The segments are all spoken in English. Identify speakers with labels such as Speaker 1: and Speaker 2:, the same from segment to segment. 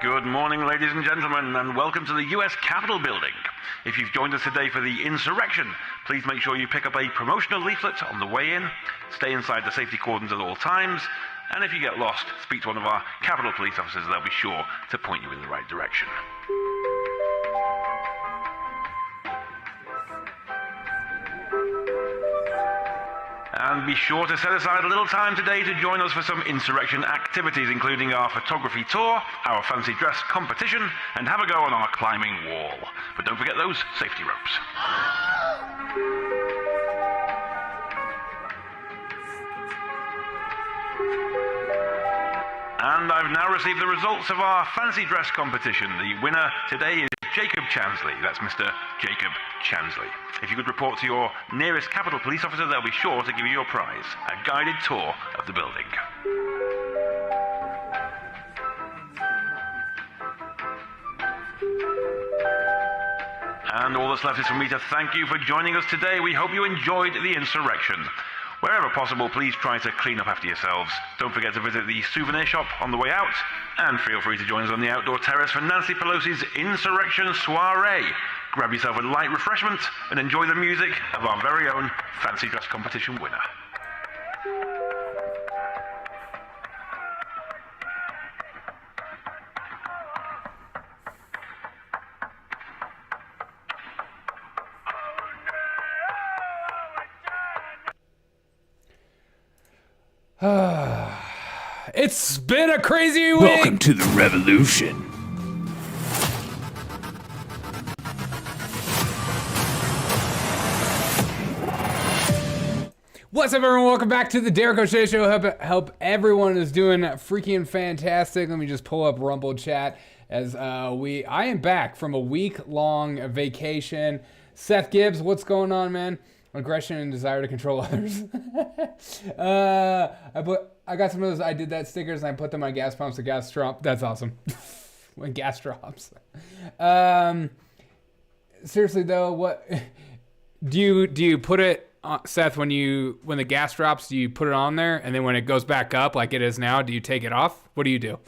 Speaker 1: Good morning, ladies and gentlemen, and welcome to the U.S. Capitol building. If you've joined us today for the insurrection, please make sure you pick up a promotional leaflet on the way in, stay inside the safety cordons at all times, and if you get lost, speak to one of our Capitol police officers. They'll be sure to point you in the right direction. And be sure to set aside a little time today to join us for some insurrection activities, including our photography tour, our fancy dress competition, and have a go on our climbing wall. But don't forget those safety ropes. And I've now received the results of our fancy dress competition. The winner today is Jacob Chansley. That's Mr. Jacob Chansley. If you could report to your nearest Capitol Police officer, they'll be sure to give you your prize, a guided tour of the building. And all that's left is for me to thank you for joining us today. We hope you enjoyed the insurrection. Wherever possible, please try to clean up after yourselves. Don't forget to visit the souvenir shop on the way out, and feel free to join us on the outdoor terrace for Nancy Pelosi's Insurrection Soiree. Grab yourself a light refreshment and enjoy the music of our very own fancy dress competition winner.
Speaker 2: It's been a crazy week.
Speaker 3: Welcome to the revolution.
Speaker 2: What's up, everyone? Welcome back to the Derek O'Shea Show. Hope everyone is doing freaking fantastic. Let me just pull up Rumble chat as I am back from a week-long vacation. Seth Gibbs, what's going on, man? Aggression and desire to control others. I got some of those I did that stickers and I put them on gas pumps. The gas drop. That's awesome. When gas drops. Seriously though, what do you put it on, Seth, when the gas drops, do you put it on there, and then when it goes back up like it is now, do you take it off? What do you do?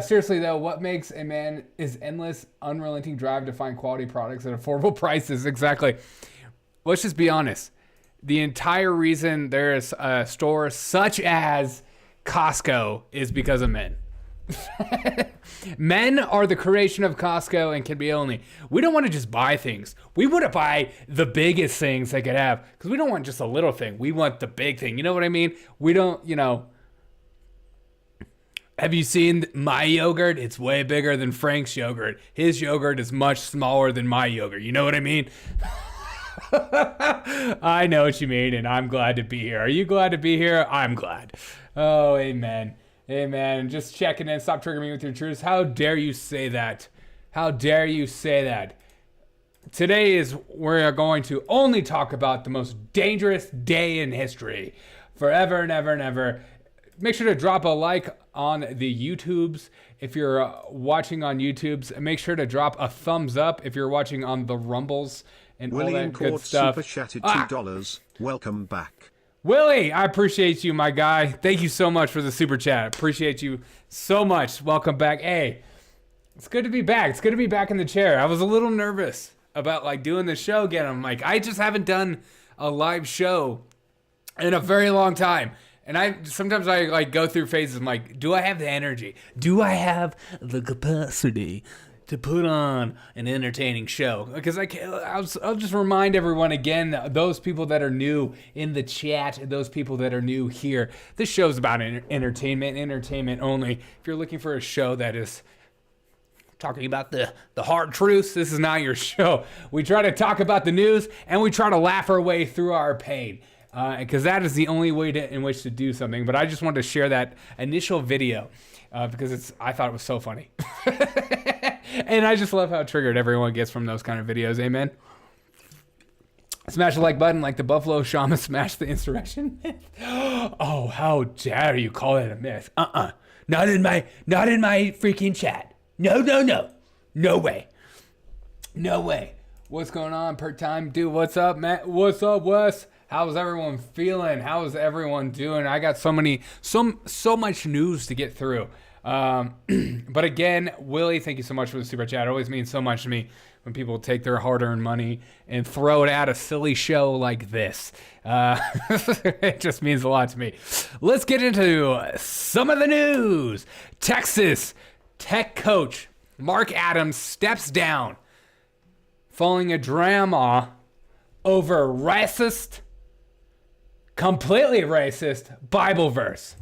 Speaker 2: Seriously though, what makes a man is endless, unrelenting drive to find quality products at affordable prices. Exactly. Let's just be honest. The entire reason there is a store such as Costco is because of men. Men are the creation of Costco and can be only. We don't want to just buy things. We want to buy the biggest things they could have, because we don't want just a little thing. We want the big thing. You know what I mean? We don't, have you seen my yogurt? It's way bigger than Frank's yogurt. His yogurt is much smaller than my yogurt. You know what I mean? I know what you mean, and I'm glad to be here. Are you glad to be here? I'm glad. Oh, amen. Amen. Just checking in. Stop triggering me with your truths. How dare you say that? How dare you say that? Today we're going to only talk about the most dangerous day in history. Forever and ever and ever. Make sure to drop a like on the YouTubes. If you're watching on YouTubes, make sure to drop a thumbs up if you're watching on the Rumbles. And
Speaker 4: Willie
Speaker 2: all that good stuff.
Speaker 4: Super chatted $2. Welcome back.
Speaker 2: Willie, I appreciate you, my guy. Thank you so much for the super chat. Appreciate you so much. Welcome back. Hey, it's good to be back. It's good to be back in the chair. I was a little nervous about doing the show again. I'm I just haven't done a live show in a very long time. And sometimes I go through phases. I'm like, do I have the energy? Do I have the capacity to put on an entertaining show? Because I'll just remind everyone again, those people that are new in the chat, those people that are new here, this show's about entertainment only. If you're looking for a show that is talking about the hard truths, this is not your show. We try to talk about the news, and we try to laugh our way through our pain, because that is the only way in which to do something. But I just wanted to share that initial video because I thought it was so funny. And I just love how triggered everyone gets from those kind of videos. Amen. Smash the like button like the Buffalo Shaman smashed the insurrection myth. Oh, how dare you call it a myth? Not in my freaking chat. No. No way. What's going on, per time? Dude, what's up, Matt? What's up, Wes? How's everyone feeling? How's everyone doing? I got so much news to get through. But again, Willie, thank you so much for the super chat. It always means so much to me when people take their hard-earned money and throw it at a silly show like this. It just means a lot to me. Let's get into some of the news. Texas tech coach Mark Adams steps down following a drama over completely racist Bible verse.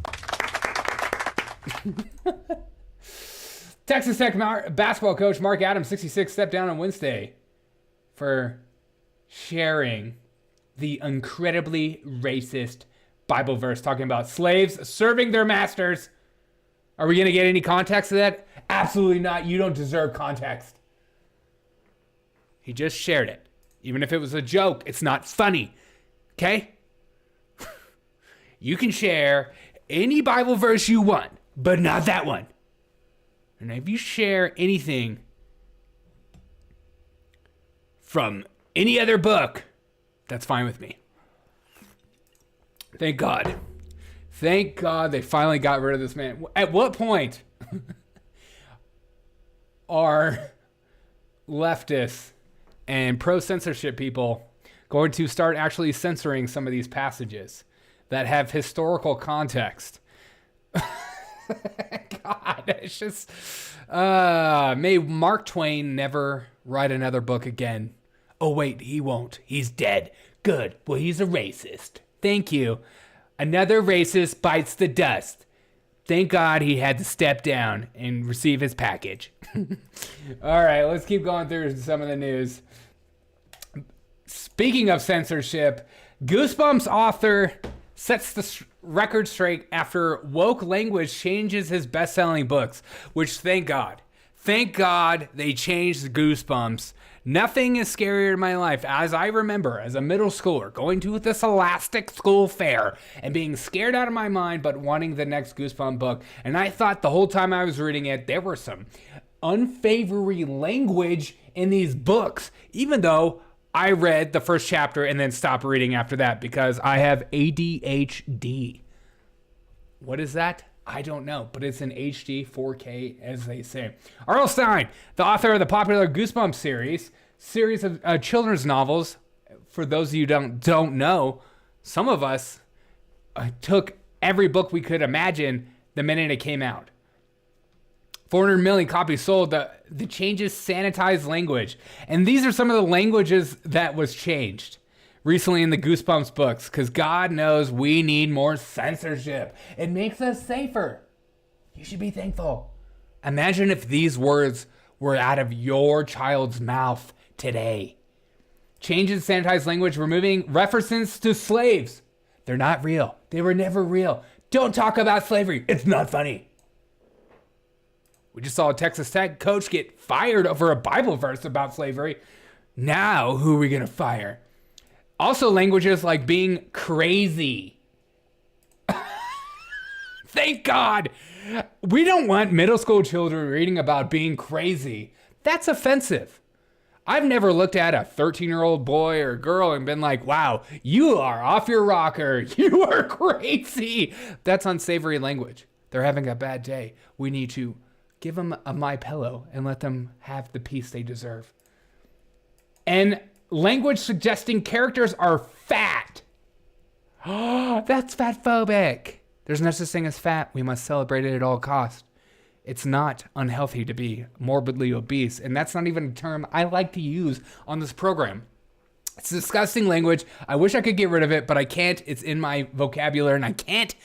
Speaker 2: Texas Tech basketball coach Mark Adams, 66, stepped down on Wednesday for sharing the incredibly racist Bible verse talking about slaves serving their masters. Are we going to get any context to that? Absolutely not. You don't deserve context. He just shared it. Even if it was a joke, it's not funny. Okay? You can share any Bible verse you want, but not that one. And if you share anything from any other book, that's fine with me. Thank God. Thank God they finally got rid of this man. At what point are leftists and pro-censorship people going to start actually censoring some of these passages that have historical context? God, it's just... may Mark Twain never write another book again. Oh, wait, he won't. He's dead. Good. Well, he's a racist. Thank you. Another racist bites the dust. Thank God he had to step down and receive his package. All right, let's keep going through some of the news. Speaking of censorship, Goosebumps author sets the record straight after woke language changes his best-selling books, which thank God. Thank God they changed Goosebumps. Nothing is scarier in my life, as I remember as a middle schooler going to the Scholastic School Fair and being scared out of my mind but wanting the next Goosebump book. And I thought the whole time I was reading it, there were some unsavory language in these books, even though I read the first chapter and then stopped reading after that because I have ADHD. What is that? I don't know, but it's in HD 4K, as they say. R.L. Stine, the author of the popular Goosebumps series of children's novels. For those of you who don't know, some of us took every book we could imagine the minute it came out. 400 million copies sold. The changes sanitized language. And these are some of the languages that was changed recently in the Goosebumps books, because God knows we need more censorship. It makes us safer. You should be thankful. Imagine if these words were out of your child's mouth today. Changes sanitized language, removing references to slaves. They're not real. They were never real. Don't talk about slavery. It's not funny. We just saw a Texas Tech coach get fired over a Bible verse about slavery. Now, who are we going to fire? Also, languages like being crazy. Thank God. We don't want middle school children reading about being crazy. That's offensive. I've never looked at a 13-year-old boy or girl and been like, wow, you are off your rocker. You are crazy. That's unsavory language. They're having a bad day. We need to give them a My Pillow and let them have the peace they deserve. And language suggesting characters are fat. Oh, that's fatphobic. There's no such thing as fat. We must celebrate it at all costs. It's not unhealthy to be morbidly obese, and that's not even a term I like to use on this program. It's disgusting language. I wish I could get rid of it, but I can't. It's in my vocabulary, and I can't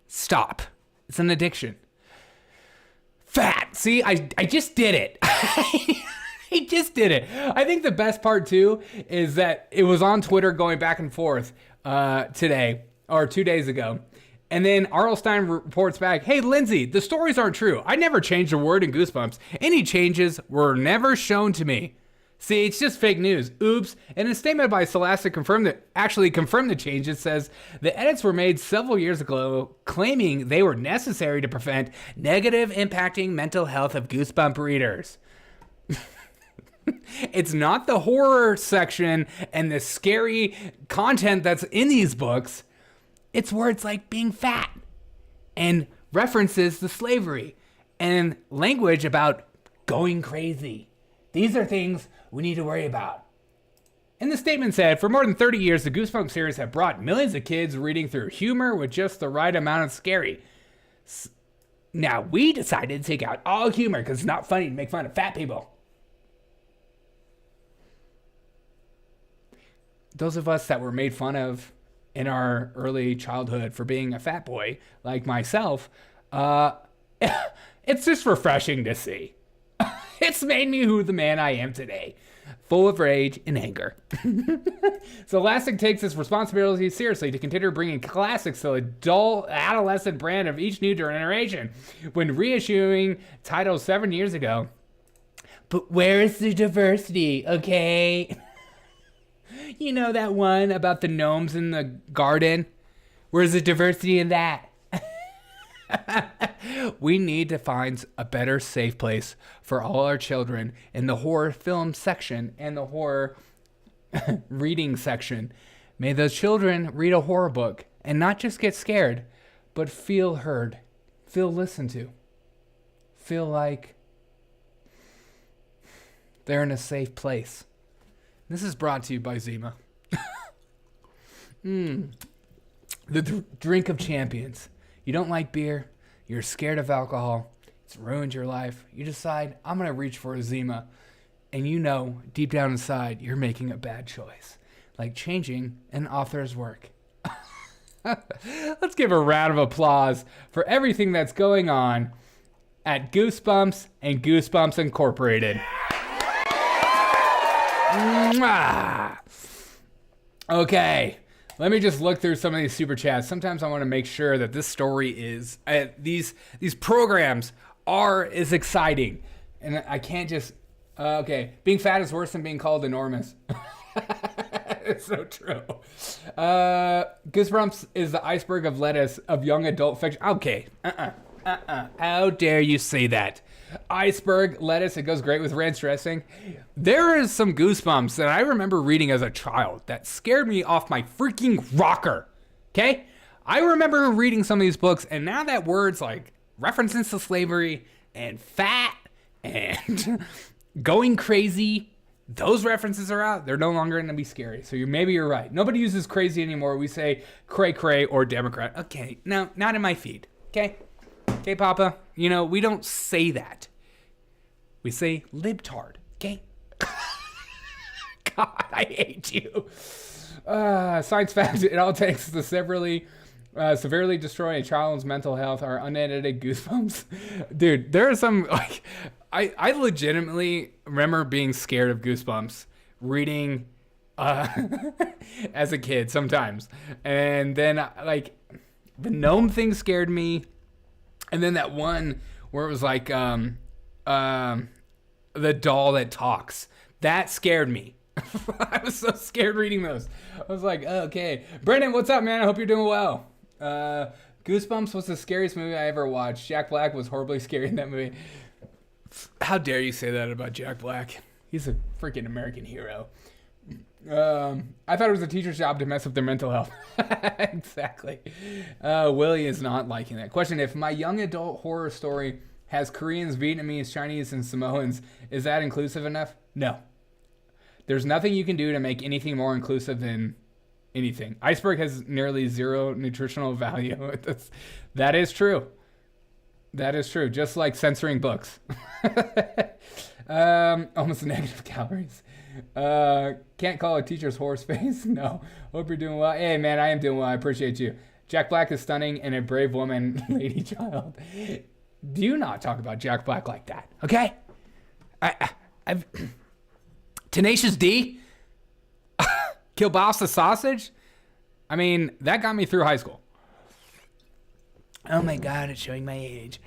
Speaker 2: stop. It's an addiction. Fat. See, I just did it. He just did it. I think the best part, too, is that it was on Twitter going back and forth today, or 2 days ago. And then R.L. Stine reports back, hey, Lindsay, the stories aren't true. I never changed a word in Goosebumps. Any changes were never shown to me. See, it's just fake news. Oops. And a statement by Scholastic confirmed the changes, says the edits were made several years ago, claiming they were necessary to prevent negative impacting mental health of Goosebump readers. It's not the horror section and the scary content that's in these books. It's words like being fat and references to slavery. and language about going crazy. These are things we need to worry about. And the statement said, for more than 30 years, the Goosebumps series have brought millions of kids reading through humor with just the right amount of scary. Now, we decided to take out all humor because it's not funny to make fun of fat people. Those of us that were made fun of in our early childhood for being a fat boy, like myself, it's just refreshing to see. It's made me who the man I am today, full of rage and anger. So Elastic takes its responsibility seriously to consider bringing classics to the dull adolescent brand of each new generation. When reissuing titles 7 years ago, but where is the diversity, okay? You know that one about the gnomes in the garden? Where's the diversity in that? We need to find a better safe place for all our children in the horror film section and the horror reading section. May those children read a horror book and not just get scared, but feel heard, feel listened to, feel like they're in a safe place. This is brought to you by Zima. The drink of champions. You don't like beer. You're scared of alcohol. It's ruined your life. You decide, I'm going to reach for a Zima. And you know, deep down inside, you're making a bad choice. Like changing an author's work. Let's give a round of applause for everything that's going on at Goosebumps and Goosebumps Incorporated. Mwah! Okay, let me just look through some of these super chats. Sometimes I want to make sure that this story is, these programs are as exciting. And I can't just, okay, being fat is worse than being called enormous. It's so true. Goosebumps is the iceberg of lettuce of young adult fiction. Okay, how dare you say that? Iceberg lettuce, it goes great with ranch dressing. There is some Goosebumps that I remember reading as a child that scared me off my freaking rocker. Okay? I remember reading some of these books, and now that words like references to slavery and fat and going crazy, those references are out. They're no longer going to be scary. So maybe you're right. Nobody uses crazy anymore. We say cray cray or Democrat. Okay, no, not in my feed. Okay? Okay, Papa, you know, we don't say that. We say libtard, okay? God, I hate you. Science fact, it all takes to severely destroy a child's mental health are unedited Goosebumps. Dude, there are some, like, I legitimately remember being scared of Goosebumps, reading as a kid sometimes. And then, like, the gnome thing scared me. And then that one where it was like the doll that talks. That scared me. I was so scared reading those. I was like, oh, okay. Brendan, what's up, man? I hope you're doing well. Goosebumps was the scariest movie I ever watched. Jack Black was horribly scary in that movie. How dare you say that about Jack Black? He's a freaking American hero. I thought it was a teacher's job to mess up their mental health. Exactly. Willie is not liking that. Question, if my young adult horror story has Koreans, Vietnamese, Chinese, and Samoans, is that inclusive enough? No. There's nothing you can do to make anything more inclusive than anything. Iceberg has nearly zero nutritional value. That is true. That is true. Just like censoring books. Almost negative calories. Can't call a teacher's horse face. No. Hope you're doing well. Hey, man, I am doing well. I appreciate you. Jack Black is stunning and a brave woman, lady child. Do not talk about Jack Black like that, okay? I've Tenacious D? Kielbasa sausage? I mean, that got me through high school. Oh my God, it's showing my age.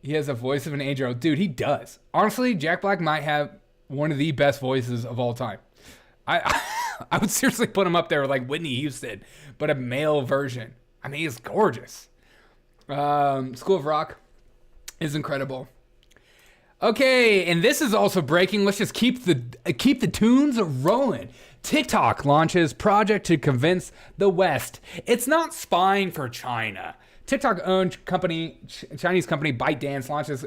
Speaker 2: He has a voice of an 8-year-old. Dude, he does. Honestly, Jack Black might have one of the best voices of all time. I would seriously put him up there with like Whitney Houston, but a male version. I mean, he's gorgeous. School of Rock is incredible. Okay, and this is also breaking. Let's just keep the tunes rolling. TikTok launches project to convince the West it's not spying for China TikTok-owned company, Chinese company ByteDance launches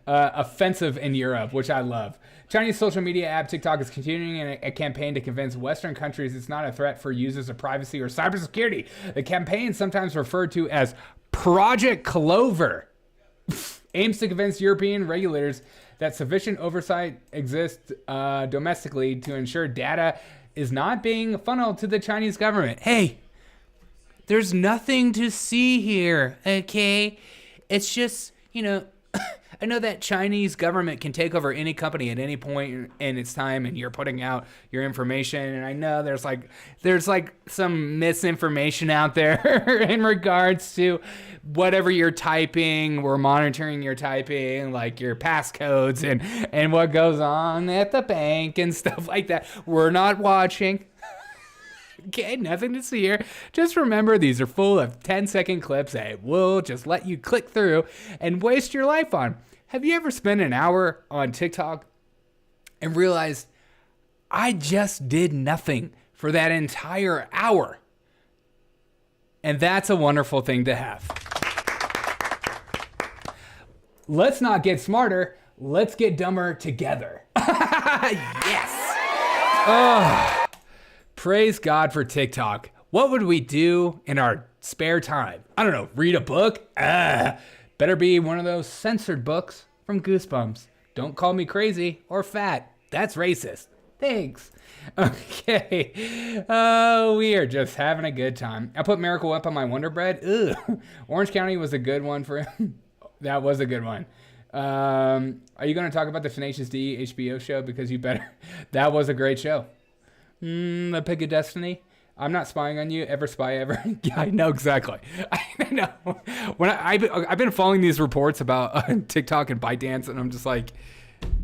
Speaker 2: offensive in Europe, which I love. Chinese social media app TikTok is continuing a campaign to convince Western countries it's not a threat for users of privacy or cybersecurity. The campaign, sometimes referred to as Project Clover, aims to convince European regulators that sufficient oversight exists domestically to ensure data is not being funneled to the Chinese government. Hey, there's nothing to see here, okay? It's just, I know that Chinese government can take over any company at any point in its time, and you're putting out your information. And I know there's like some misinformation out there in regards to whatever you're typing. We're monitoring your typing, like your passcodes and what goes on at the bank and stuff like that. We're not watching. Okay, nothing to see here. Just remember, these are full of 10-second clips that will just let you click through and waste your life on. Have you ever spent an hour on TikTok and realized I just did nothing for that entire hour? And that's a wonderful thing to have. Let's not get smarter. Let's get dumber together. Yes. Oh. Praise God for TikTok. What would we do in our spare time? I don't know, read a book? Better be one of those censored books from Goosebumps. Don't call me crazy or fat. That's racist. Thanks. Okay. We are just having a good time. I put Miracle Whip on my Wonder Bread. Ugh. Orange County was a good one for him. That was a good one. Are you going to talk about the Tenacious D HBO show? Because you better. That was a great show. The Pick of Destiny. I'm not spying on you. Ever spy ever? Yeah, I know exactly. I know. When I've been following these reports about TikTok and ByteDance, and I'm just like,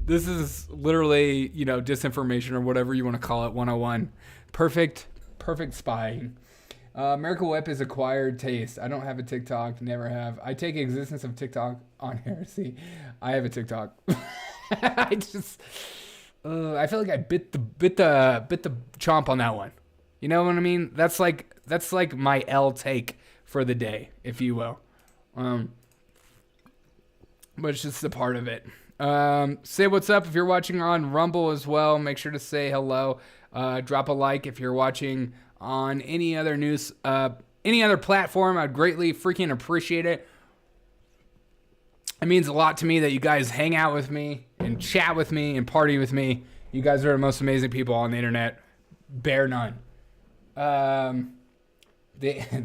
Speaker 2: this is literally, disinformation or whatever you want to call it, 101. Perfect spying. Miracle Whip is acquired taste. I don't have a TikTok. Never have. I take existence of TikTok on heresy. I have a TikTok. I feel like I bit the chomp on that one. You know what I mean? That's like my L take for the day, if you will. But it's just a part of it. Say what's up if you're watching on Rumble as well. Make sure to say hello. Drop a like if you're watching on any other any other platform. I'd greatly freaking appreciate it. It means a lot to me that you guys hang out with me and chat with me and party with me. You guys are the most amazing people on the internet. Bear none. The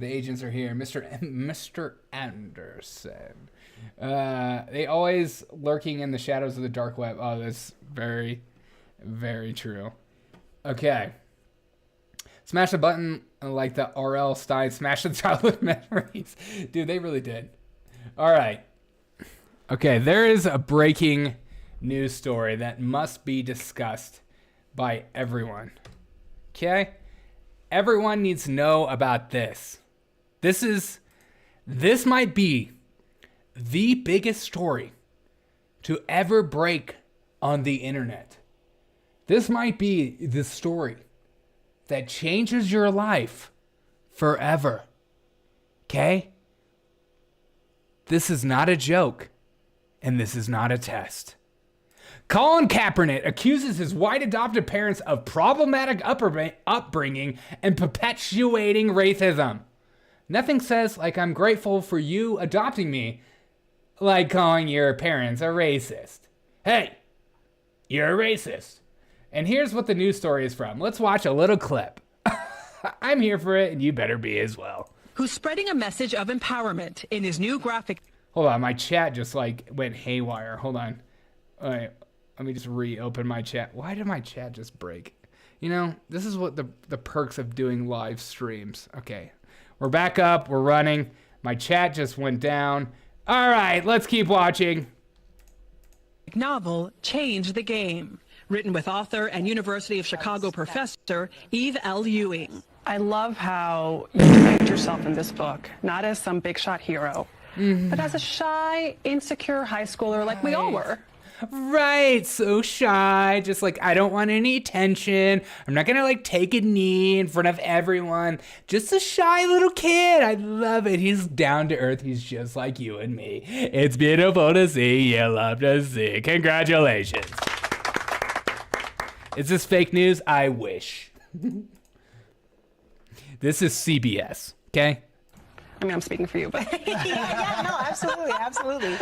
Speaker 2: agents are here. Mr. Anderson. They always lurking in the shadows of the dark web. Oh, that's very, very true. Okay. Smash the button like the R.L. Stein smashed the childhood memories. Dude, they really did. All right. Okay, there is a breaking news story that must be discussed by everyone. Okay? Everyone needs to know about this. This might be the biggest story to ever break on the internet. This might be the story that changes your life forever. Okay? This is not a joke. And this is not a test. Colin Kaepernick accuses his white adopted parents of problematic upbringing and perpetuating racism. Nothing says, like, I'm grateful for you adopting me, like calling your parents a racist. Hey, you're a racist. And here's what the news story is from. Let's watch a little clip. I'm here for it, and you better be as well.
Speaker 5: Who's spreading a message of empowerment in his new graphic.
Speaker 2: Hold on, my chat just went haywire. Hold on. All right, let me just reopen my chat. Why did my chat just break? This is what the perks of doing live streams. Okay, we're back up. We're running. My chat just went down. All right, let's keep watching.
Speaker 5: Novel Change the Game, written with author and University of Chicago professor Eve L. Ewing.
Speaker 6: I love how you paint yourself in this book, not as some big shot hero, but as a shy, insecure high schooler like we all were.
Speaker 2: Right, so shy, just like, I don't want any attention. I'm not gonna like take a knee in front of everyone. Just a shy little kid. I love it. He's down to earth. He's just like you and me. It's beautiful to see. You love to see. Congratulations. Is this fake news? I wish. This is CBS, okay?
Speaker 6: I mean, I'm speaking for you, but
Speaker 7: Yeah, no, absolutely.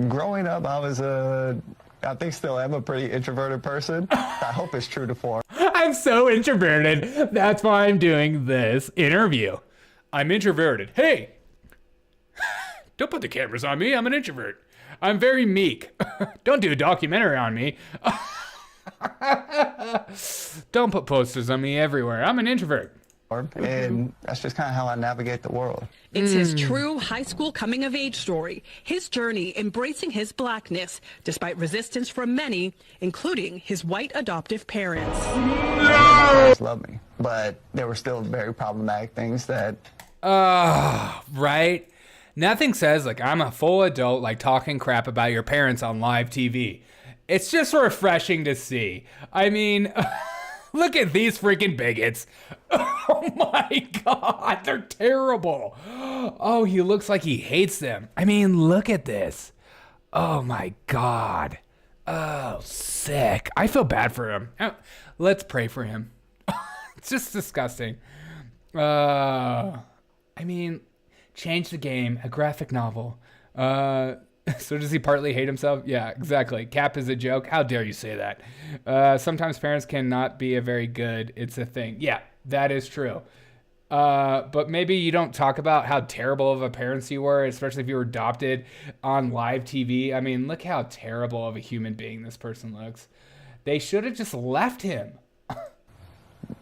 Speaker 8: Growing up, I think still am a pretty introverted person. I hope it's true to form.
Speaker 2: I'm so introverted. That's why I'm doing this interview. I'm introverted. Hey, don't put the cameras on me. I'm an introvert. I'm very meek. Don't do a documentary on me. Don't put posters on me everywhere. I'm an introvert.
Speaker 8: And that's just kind of how I navigate the world.
Speaker 5: It's his true high school coming of age story, his journey embracing his blackness despite resistance from many, including his white adoptive parents.
Speaker 8: Parents loved me, but there were still very problematic things that...
Speaker 2: Right? Nothing says, like, I'm a full adult, like, talking crap about your parents on live TV. It's just refreshing to see. I mean... Look at these freaking bigots. Oh my God, they're terrible. Oh, he looks like he hates them. I mean, look at this. Oh my God. Oh, sick. I feel bad for him. Let's pray for him. It's just disgusting. I mean, change the game, a graphic novel. So does he partly hate himself? Yeah, exactly. Cap is a joke. How dare you say that? Sometimes parents cannot be a very good. It's a thing. Yeah, that is true. But maybe you don't talk about how terrible of a parents you were, especially if you were adopted on live TV. I mean, look how terrible of a human being this person looks. They should have just left him.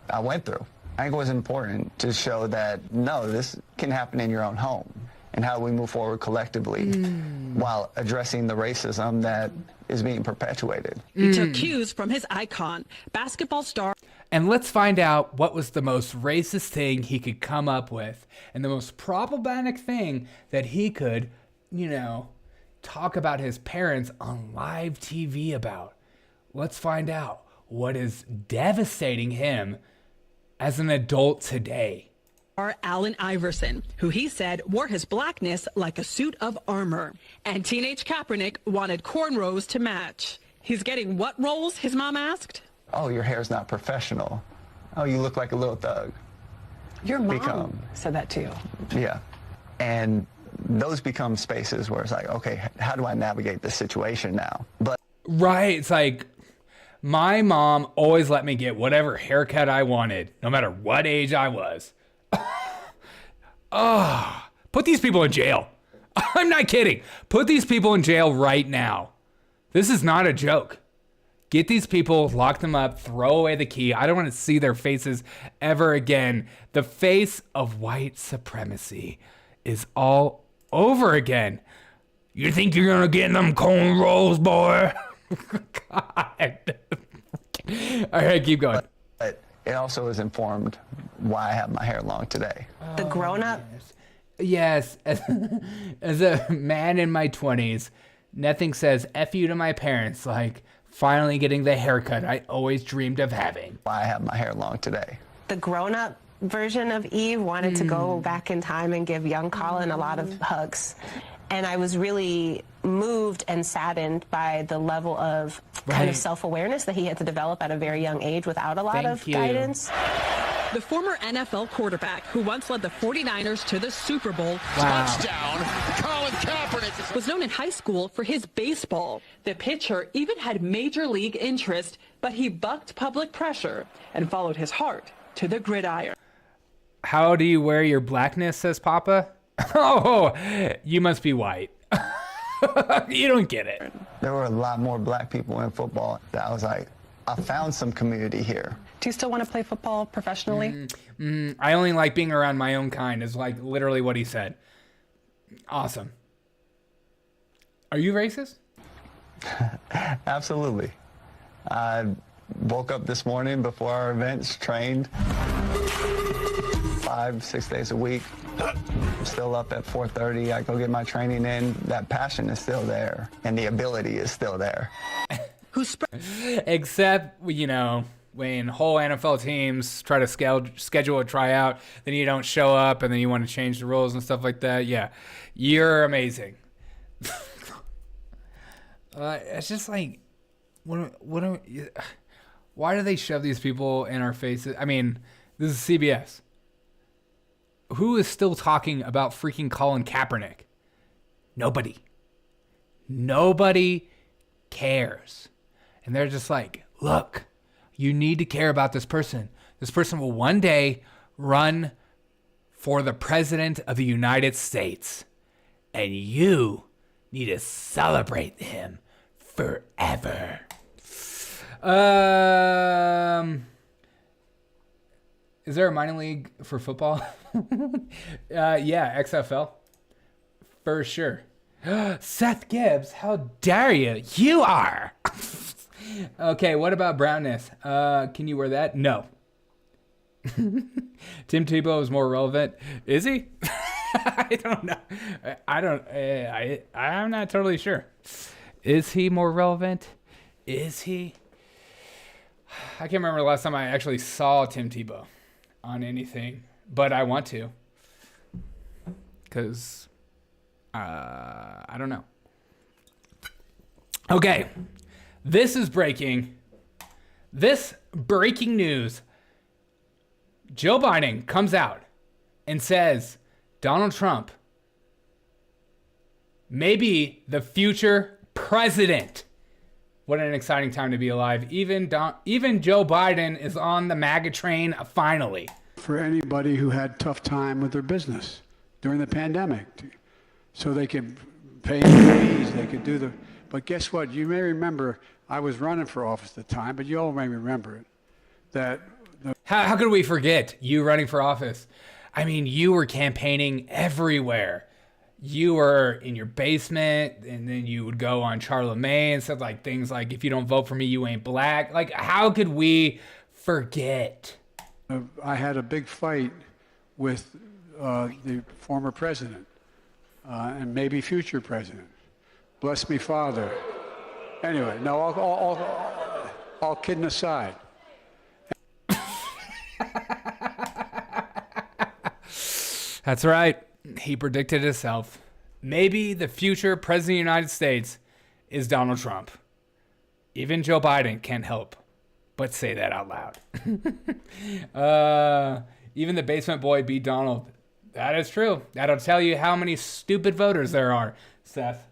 Speaker 8: I went through. I think it was important to show that, no, this can happen in your own home, and how we move forward collectively while addressing the racism that is being perpetuated.
Speaker 5: He took cues from his icon, basketball star.
Speaker 2: And let's find out what was the most racist thing he could come up with and the most problematic thing that he could, talk about his parents on live TV about. Let's find out what is devastating him as an adult today.
Speaker 5: Allen Iverson, who he said wore his blackness like a suit of armor. And teenage Kaepernick wanted cornrows to match. He's getting what roles, his mom asked?
Speaker 8: Oh, your hair's not professional. Oh, you look like a little thug.
Speaker 6: your mom said that to you.
Speaker 8: Yeah. And those become spaces where it's like, okay, how do I navigate this situation now? But
Speaker 2: right, it's like, my mom always let me get whatever haircut I wanted, no matter what age I was. Put these people in jail. I'm not kidding. Put these people in jail right now. This is not a joke. Get these people, lock them up, throw away the key. I don't want to see their faces ever again. The face of white supremacy is all over again. You think you're gonna get them cornrows, boy? God. All right, keep going.
Speaker 8: But it also is informed why I have my hair long today.
Speaker 7: The grown-up?
Speaker 2: Yes, as a man in my 20s, nothing says F you to my parents like finally getting the haircut I always dreamed of having.
Speaker 8: Why I have my hair long today.
Speaker 7: The grown-up version of Eve wanted to go back in time and give young Colin a lot of hugs. And I was really moved and saddened by the level of kind of self-awareness that he had to develop at a very young age without a lot of guidance.
Speaker 5: The former NFL quarterback who once led the 49ers to the Super Bowl
Speaker 3: Touchdown, Colin Kaepernick
Speaker 5: was known in high school for his baseball. The pitcher even had major league interest, but he bucked public pressure and followed his heart to the gridiron.
Speaker 2: How do you wear your blackness, says Papa? Oh, you must be white. You don't get it.
Speaker 8: There were a lot more black people in football that I was like, I found some community here.
Speaker 6: Do you still want to play football professionally?
Speaker 2: I only like being around my own kind is like literally what he said. Awesome. Are you racist?
Speaker 8: Absolutely. I woke up this morning before our events, trained 5-6 days a week, I'm still up at 4:30. I go get my training in. That passion is still there, and the ability is still there.
Speaker 2: Except, you know, when whole NFL teams try to schedule a tryout, then you don't show up, and then you want to change the rules and stuff like that. Yeah, you're amazing. It's just like, why do they shove these people in our faces? I mean, this is CBS. Who is still talking about freaking Colin Kaepernick? Nobody. Nobody cares. And they're just like, look, you need to care about this person. This person will one day run for the president of the United States. And you need to celebrate him forever. Is there a minor league for football? Yeah, XFL. For sure. Seth Gibbs, how dare you? You are. Okay, what about brownness? Can you wear that? No. Tim Tebow is more relevant. Is he? I don't know. I'm not totally sure. Is he more relevant? Is he? I can't remember the last time I actually saw Tim Tebow on anything, but I want to, because I don't know. Okay, this is breaking. This breaking news. Joe Biden comes out and says Donald Trump may be the future president. What an exciting time to be alive. Even Joe Biden is on the MAGA train finally.
Speaker 9: For anybody who had tough time with their business during the pandemic. So they could pay fees, they could do the... But guess what? You may remember, I was running for office at the time, but you all may remember it, that...
Speaker 2: How could we forget you running for office? I mean, you were campaigning everywhere. You were in your basement, and then you would go on Charlemagne and said like things like, if you don't vote for me, you ain't black. Like, how could we forget?
Speaker 9: I had a big fight with the former president and maybe future president. Bless me, Father. Anyway, no, all kidding aside.
Speaker 2: That's right. He predicted himself. Maybe the future president of the United States is Donald Trump. Even Joe Biden can't help but say that out loud. Even the basement boy beat Donald. That is true. That'll tell you how many stupid voters there are, Seth.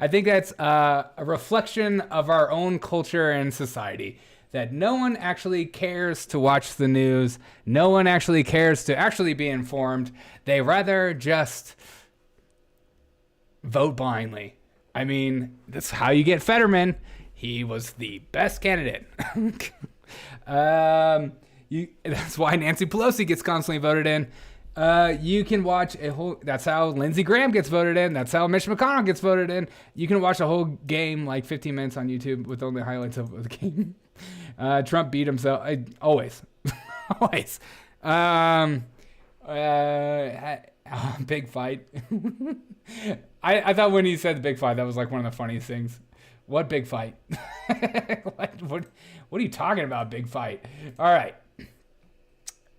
Speaker 2: I think that's a reflection of our own culture and society. That no one actually cares to watch the news. No one actually cares to actually be informed. They rather just vote blindly. I mean, that's how you get Fetterman. He was the best candidate. That's why Nancy Pelosi gets constantly voted in. You can watch a whole... That's how Lindsey Graham gets voted in. That's how Mitch McConnell gets voted in. You can watch a whole game, like 15 minutes on YouTube with only highlights of the game. Trump beat himself. Always. Always. Big fight. I thought when he said the big fight, that was like one of the funniest things. What big fight? What are you talking about, big fight? All right.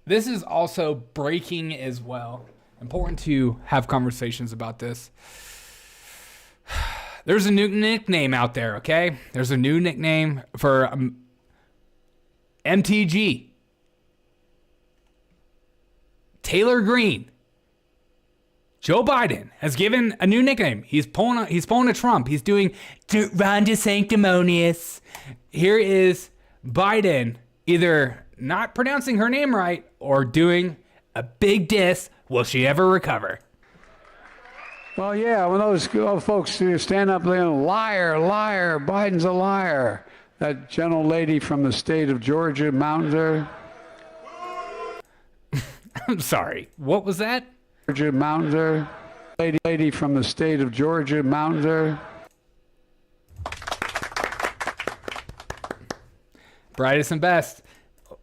Speaker 2: This is also breaking as well. Important to have conversations about this. There's a new nickname out there, okay? There's a new nickname for MTG. Taylor Greene. Joe Biden has given a new nickname. He's pulling a Trump. He's doing Ron DeSanctimonious. Here is Biden either not pronouncing her name right or doing a big diss. Will she ever recover?
Speaker 9: Well, yeah, when those folks stand up there and liar, liar, Biden's a liar. That gentle lady from the state of Georgia, Mountjer.
Speaker 2: I'm sorry. What was that?
Speaker 9: Georgia, Mountjer. Lady from the state of Georgia, Mountjer.
Speaker 2: Brightest and best.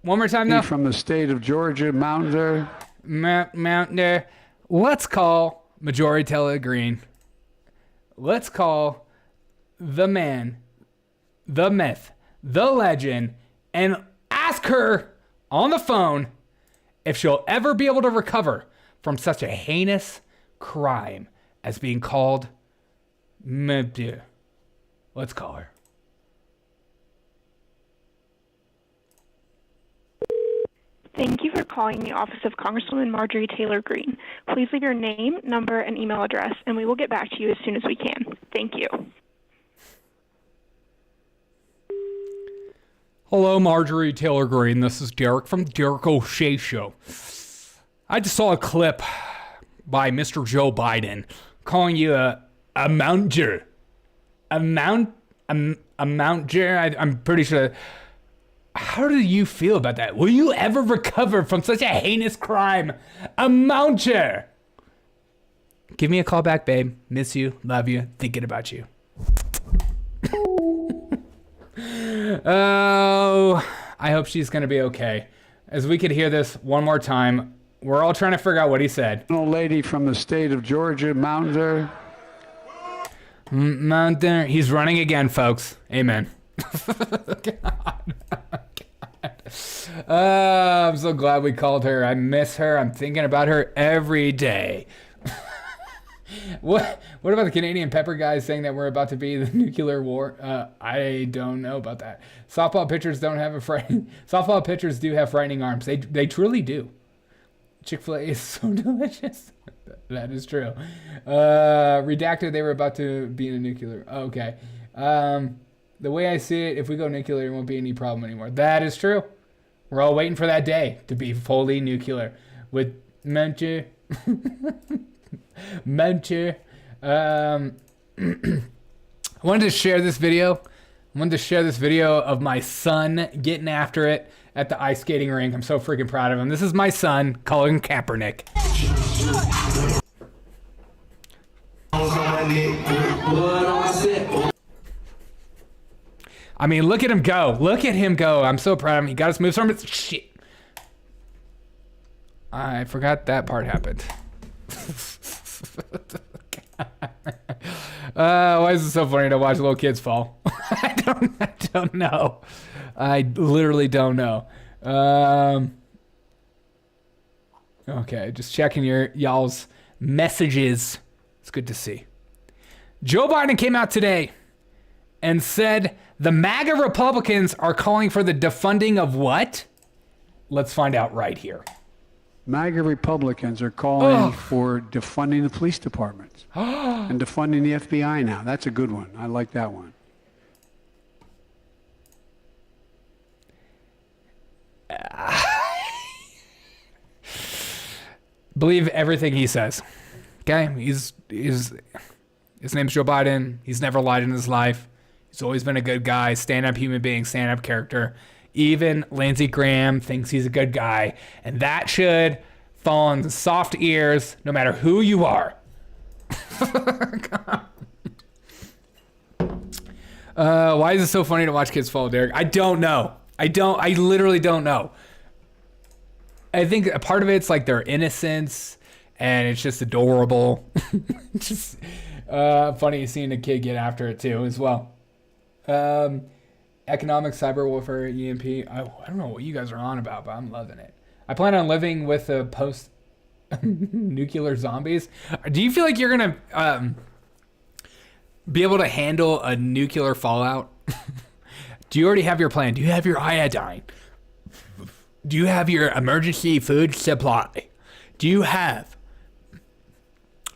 Speaker 2: One more time now.
Speaker 9: From the state of Georgia, Mountjer.
Speaker 2: Mountjer, let's call Majority Taylor Greene. Let's call the man, the myth, the legend, and ask her on the phone if she'll ever be able to recover from such a heinous crime as being called Mountjer. Let's call her.
Speaker 10: Thank you for calling the office of Congresswoman Marjorie Taylor Greene. Please leave your name, number, and email address, and we will get back to you as soon as we can. Thank you.
Speaker 2: Hello, Marjorie Taylor Greene. This is Derek from the Derek O'Shea Show. I just saw a clip by Mr. Joe Biden calling you a Mountjer. A Mountjer? I'm pretty sure. How do you feel about that? Will you ever recover from such a heinous crime? A Mountjer. Give me a call back, babe. Miss you. Love you. Thinking about you. Oh, I hope she's going to be okay. As we could hear this one more time, we're all trying to figure out what he said.
Speaker 9: An old lady from the state of Georgia, Mountjer.
Speaker 2: Mountjer. He's running again, folks. Amen. God. I'm so glad we called her. I miss her. I'm thinking about her every day. What about the Canadian Pepper guys saying that we're about to be the nuclear war? I don't know about that. Softball pitchers don't have softball pitchers do have frightening arms. They truly do. Chick-fil-A is so delicious. That is true. Redacted, they were about to be in a nuclear. Okay. The way I see it, if we go nuclear, there won't be any problem anymore. That is true. We're all waiting for that day to be fully nuclear. With Mountjer. Mountjer. I wanted to share this video. Of my son getting after it at the ice skating rink. I'm so freaking proud of him. This is my son, Colin Kaepernick. I mean, look at him go. Look at him go. I'm so proud of him. He got his moves from it. Shit. I forgot that part happened. Why is it so funny to watch little kids fall? I don't know. I literally don't know. Okay, just checking y'all's messages. It's good to see. Joe Biden came out today and said the MAGA Republicans are calling for the defunding of what? Let's find out right here.
Speaker 9: MAGA Republicans are calling for defunding the police departments and defunding the FBI now. That's a good one. I like that one.
Speaker 2: Believe everything he says. Okay? His name's Joe Biden. He's never lied in his life. He's always been a good guy, stand-up human being, stand-up character. Even Lindsey Graham thinks he's a good guy. And that should fall on soft ears no matter who you are. Why is it so funny to watch kids fall, Derek? I don't know. I literally don't know. I think a part of it's like their innocence and it's just adorable. Just funny seeing a kid get after it too as well. Economic cyber warfare, EMP. I don't know what you guys are on about, but I'm loving it. I plan on living with the post nuclear zombies. Do you feel like you're going to be able to handle a nuclear fallout? Do you already have your plan? Do you have your iodine? Do you have your emergency food supply? Do you have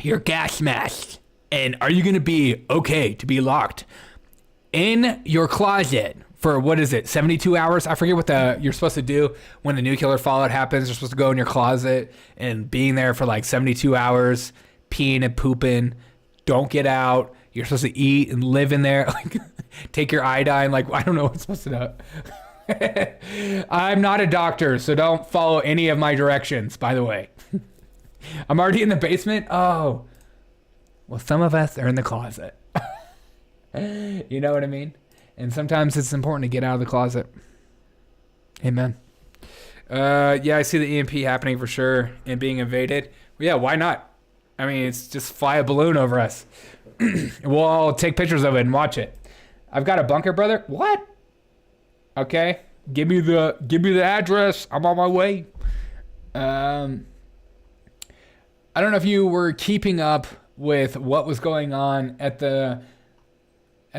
Speaker 2: your gas mask? And are you going to be okay to be locked in your closet for, what is it, 72 hours? I forget what you're supposed to do when the nuclear fallout happens. You're supposed to go in your closet and being there for like 72 hours, peeing and pooping. Don't get out. You're supposed to eat and live in there. Like, take your iodine. Like, I don't know what's supposed to do. I'm not a doctor, so don't follow any of my directions, by the way. I'm already in the basement. Oh, well, some of us are in the closet. You know what I mean? And sometimes it's important to get out of the closet. Amen. Yeah, I see the EMP happening for sure and being invaded. Well, yeah, why not? I mean, it's just fly a balloon over us. We'll all take pictures of it and watch it. I've got a bunker, brother. What? Okay, give me the address. I'm on my way. I don't know if you were keeping up with what was going on at the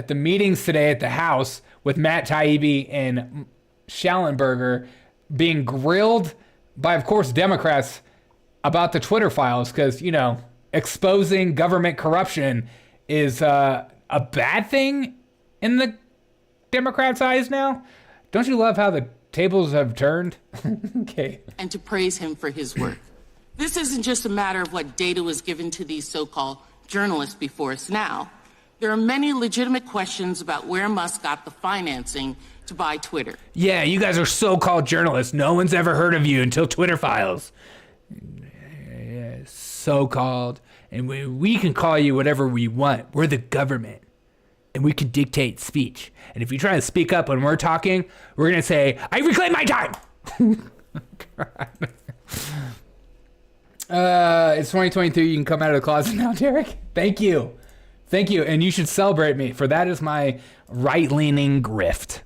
Speaker 2: meetings today at the House with Matt Taibbi and Schallenberger being grilled by, of course, Democrats about the Twitter files, because, you know, exposing government corruption is a bad thing in the Democrats' eyes now. Don't you love how the tables have turned? Okay.
Speaker 11: And to praise him for his work. This isn't just a matter of what data was given to these so-called journalists before us now. There are many legitimate questions about where Musk got the financing to buy Twitter.
Speaker 2: Yeah, you guys are so-called journalists. No one's ever heard of you until Twitter files. Yeah, so-called. And we can call you whatever we want. We're the government. And we can dictate speech. And if you try to speak up when we're talking, we're going to say, I reclaim my time. It's 2023. You can come out of the closet now, Derek. Thank you. Thank you. And you should celebrate me, for that is my right-leaning grift.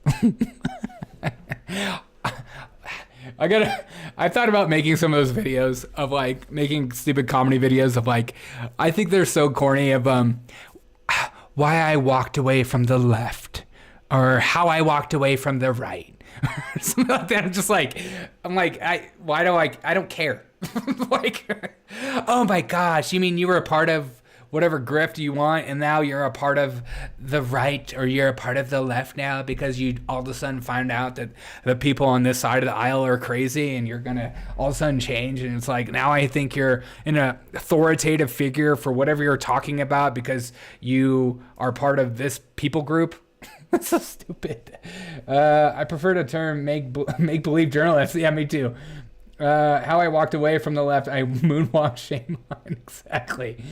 Speaker 2: I thought about making some of those videos of, like, making stupid comedy videos of, like, I think they're so corny, of why I walked away from the left, or how I walked away from the right. Something like that. I don't care. Like, oh my gosh, you mean you were a part of whatever grift you want, and now you're a part of the right, or you're a part of the left now because you all of a sudden find out that the people on this side of the aisle are crazy, and you're gonna all of a sudden change, and it's like, now I think you're an authoritative figure for whatever you're talking about because you are part of this people group. That's so stupid. I prefer the term make believe journalists. Yeah, me too. How I walked away from the left, I moonwalked, shame on. Exactly.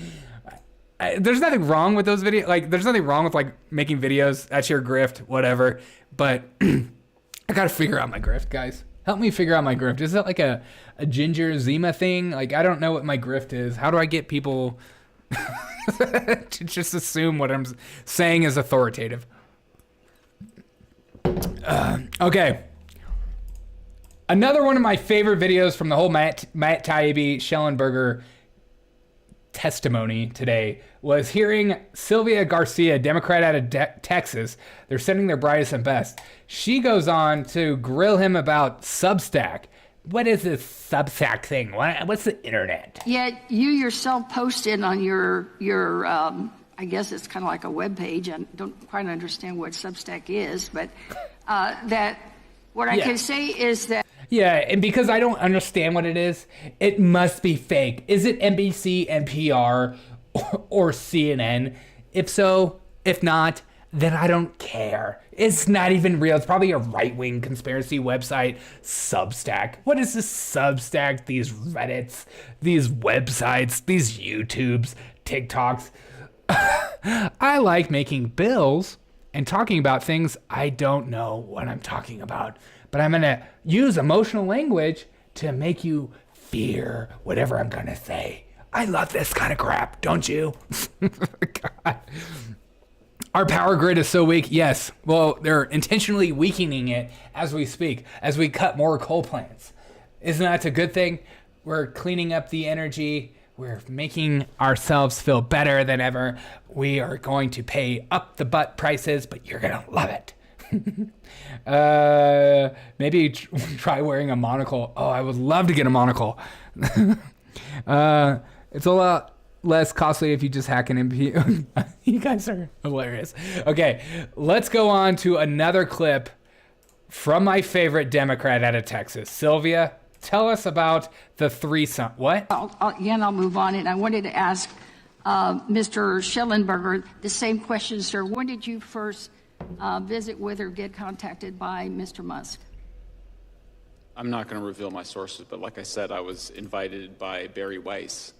Speaker 2: There's nothing wrong with those videos. Like, there's nothing wrong with, like, making videos. That's your grift, whatever. But I gotta figure out my grift, guys. Help me figure out my grift. Is that like a Ginger Zima thing? Like, I don't know what my grift is. How do I get people to just assume what I'm saying is authoritative? Okay. Another one of my favorite videos from the whole Matt Taibbi Schellenberger testimony today was hearing Sylvia Garcia, Democrat out of Texas. They're sending their brightest and best. She goes on to grill him about Substack. What is this Substack thing? What's the internet?
Speaker 12: Yeah, you yourself posted on your I guess it's kind of like a web page. I don't quite understand what Substack is, but that what I can say is that.
Speaker 2: Yeah, and because I don't understand what it is, it must be fake. Is it NBC, NPR, or CNN? If so, if not, then I don't care. It's not even real. It's probably a right-wing conspiracy website. Substack. What is this Substack? These Reddits, these websites, these YouTubes, TikToks. I like making bills and talking about things I don't know what I'm talking about. But I'm going to use emotional language to make you fear whatever I'm going to say. I love this kind of crap, don't you? God. Our power grid is so weak. Yes. Well, they're intentionally weakening it as we speak, as we cut more coal plants. Isn't that a good thing? We're cleaning up the energy. We're making ourselves feel better than ever. We are going to pay up the butt prices, but you're going to love it. Maybe try wearing a monocle. Oh, I would love to get a monocle. It's a lot less costly if you just hack an MP. You guys are hilarious. Okay, let's go on to another clip from my favorite Democrat out of Texas. Sylvia, tell us about the threesome. What?
Speaker 12: I'll move on. And I wanted to ask Mr. Schellenberger the same question, sir. When did you first visit with or get contacted by Mr. Musk?
Speaker 13: I'm not going to reveal my sources, but like I said, I was invited by Barry Weiss.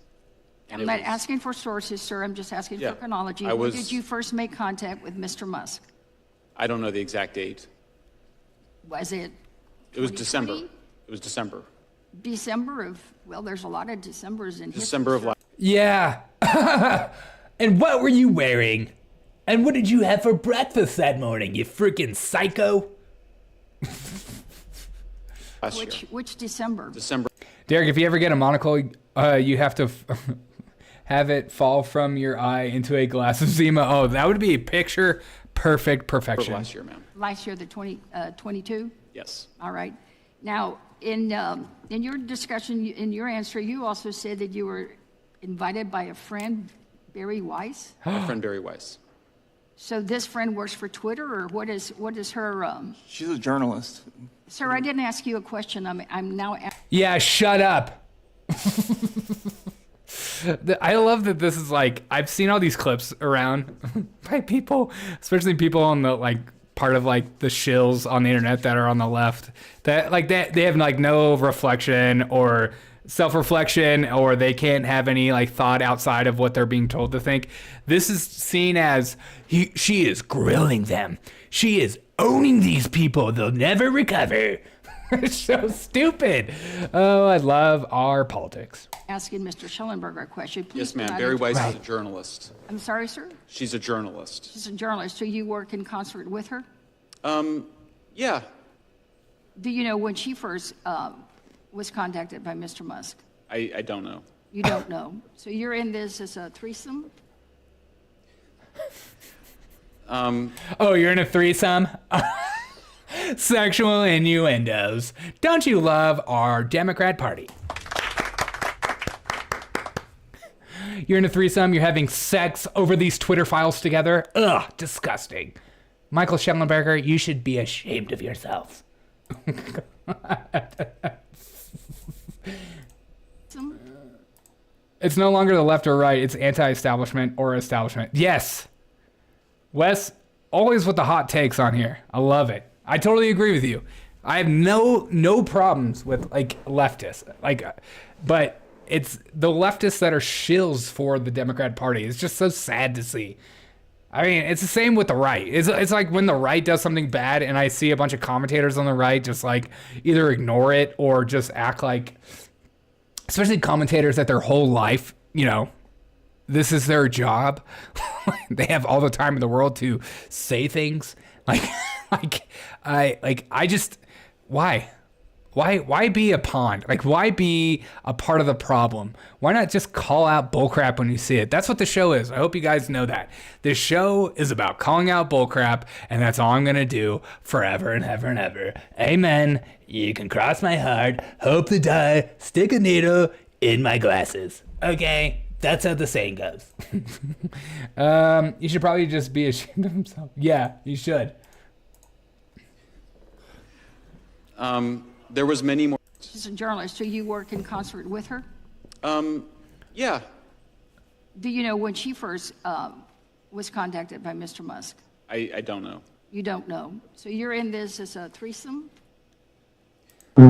Speaker 12: I'm not asking for sources, sir. I'm just asking for chronology. When did you first make contact with Mr. Musk?
Speaker 13: I don't know the exact date.
Speaker 12: Was it?
Speaker 13: It was December. It was December.
Speaker 12: December of, well, there's a lot of Decembers in
Speaker 13: December of last.
Speaker 2: Yeah. And what were you wearing? And what did you have for breakfast that morning, you freaking psycho?
Speaker 12: Which December?
Speaker 13: December.
Speaker 2: Derek, if you ever get a monocle, you have to have it fall from your eye into a glass of Zima. Oh, that would be a picture perfect perfection.
Speaker 13: Last year, ma'am.
Speaker 12: Last year, the 22?
Speaker 13: Yes.
Speaker 12: All right. Now, in your discussion, in your answer, you also said that you were invited by a friend, Barry Weiss.
Speaker 13: My friend Barry Weiss.
Speaker 12: So this friend works for Twitter, or what is her?
Speaker 8: She's a journalist.
Speaker 12: Sir, I didn't ask you a question. I'm now.
Speaker 2: Yeah, shut up. I love that this is like, I've seen all these clips around by people, especially people on the like part of like the shills on the internet that are on the left, that like they have like no reflection or self-reflection, or they can't have any like thought outside of what they're being told to think. This is seen as she is grilling them. She is owning these people. They'll never recover. It's so stupid. Oh, I love our politics.
Speaker 12: Asking Mr. Schellenberger a question. Please.
Speaker 13: Yes, ma'am. Barry Weiss is a journalist.
Speaker 12: I'm sorry, sir?
Speaker 13: She's a journalist.
Speaker 12: She's a journalist. So you work in concert with her?
Speaker 13: Yeah.
Speaker 12: Do you know when she first was contacted by Mr. Musk?
Speaker 13: I don't know.
Speaker 12: You don't know. So you're in this as a threesome?
Speaker 2: Oh, you're in a threesome? Sexual innuendos. Don't you love our Democrat Party? You're in a threesome, you're having sex over these Twitter files together. Ugh, disgusting. Michael Schellenberger, you should be ashamed of yourself. It's no longer the left or right, it's anti-establishment or establishment. Yes. Wes, always with the hot takes on here. I love it. I totally agree with you. I have no problems with like leftists, but it's the leftists that are shills for the Democrat Party. It's just so sad to see. I mean, it's the same with the right. It's like when the right does something bad, and I see a bunch of commentators on the right just like either ignore it or just act like, especially commentators that their whole life, you know, this is their job. They have all the time in the world to say things why be a pawn? Like, why be a part of the problem? Why not just call out bullcrap when you see it? That's what the show is. I hope you guys know that. This show is about calling out bullcrap, and that's all I'm going to do forever and ever and ever. Amen. You can cross my heart, hope to die, stick a needle in my glasses. Okay? That's how the saying goes. You should probably just be ashamed of himself. Yeah, you should.
Speaker 13: There was many more.
Speaker 12: She's a journalist. So you work in concert with her?
Speaker 13: Yeah.
Speaker 12: Do you know when she first was contacted by Mr. Musk?
Speaker 13: I don't know.
Speaker 12: You don't know. So you're in this as a threesome?
Speaker 13: There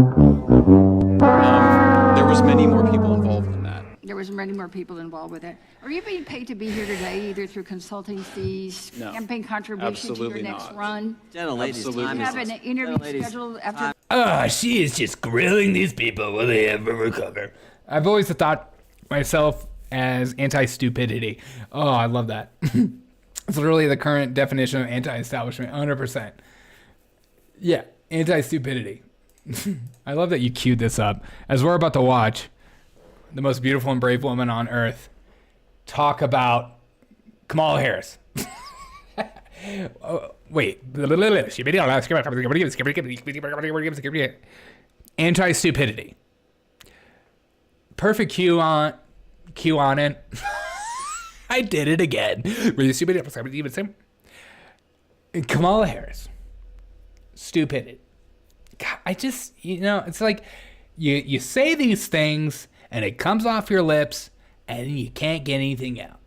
Speaker 13: was many more people involved than that.
Speaker 12: There was many more people involved with it. Are you being paid to be here today, either through consulting fees, campaign contribution to your next run?
Speaker 14: Gentleladies,
Speaker 12: Do you have an interview scheduled after?
Speaker 2: She is just grilling these people. Will they ever recover? I've always thought myself as anti-stupidity. Oh, I love that. It's literally the current definition of anti-establishment, 100%. Yeah, anti-stupidity. I love that you queued this up. As we're about to watch the most beautiful and brave woman on earth talk about Kamala Harris. Wait. Anti-stupidity. Perfect cue on it. I did it again. Kamala Harris. Stupidity. God, it's like you say these things and it comes off your lips and you can't get anything out.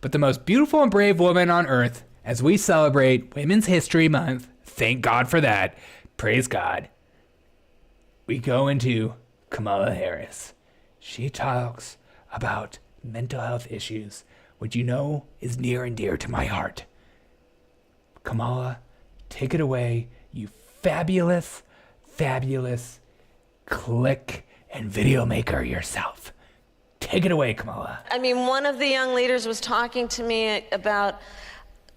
Speaker 2: But the most beautiful and brave woman on earth, as we celebrate Women's History Month, thank God for that, praise God, we go into Kamala Harris. She talks about mental health issues, which you know is near and dear to my heart. Kamala, take it away, you fabulous, fabulous click and video maker yourself. Take it away, Kamala.
Speaker 14: I mean, one of the young leaders was talking to me about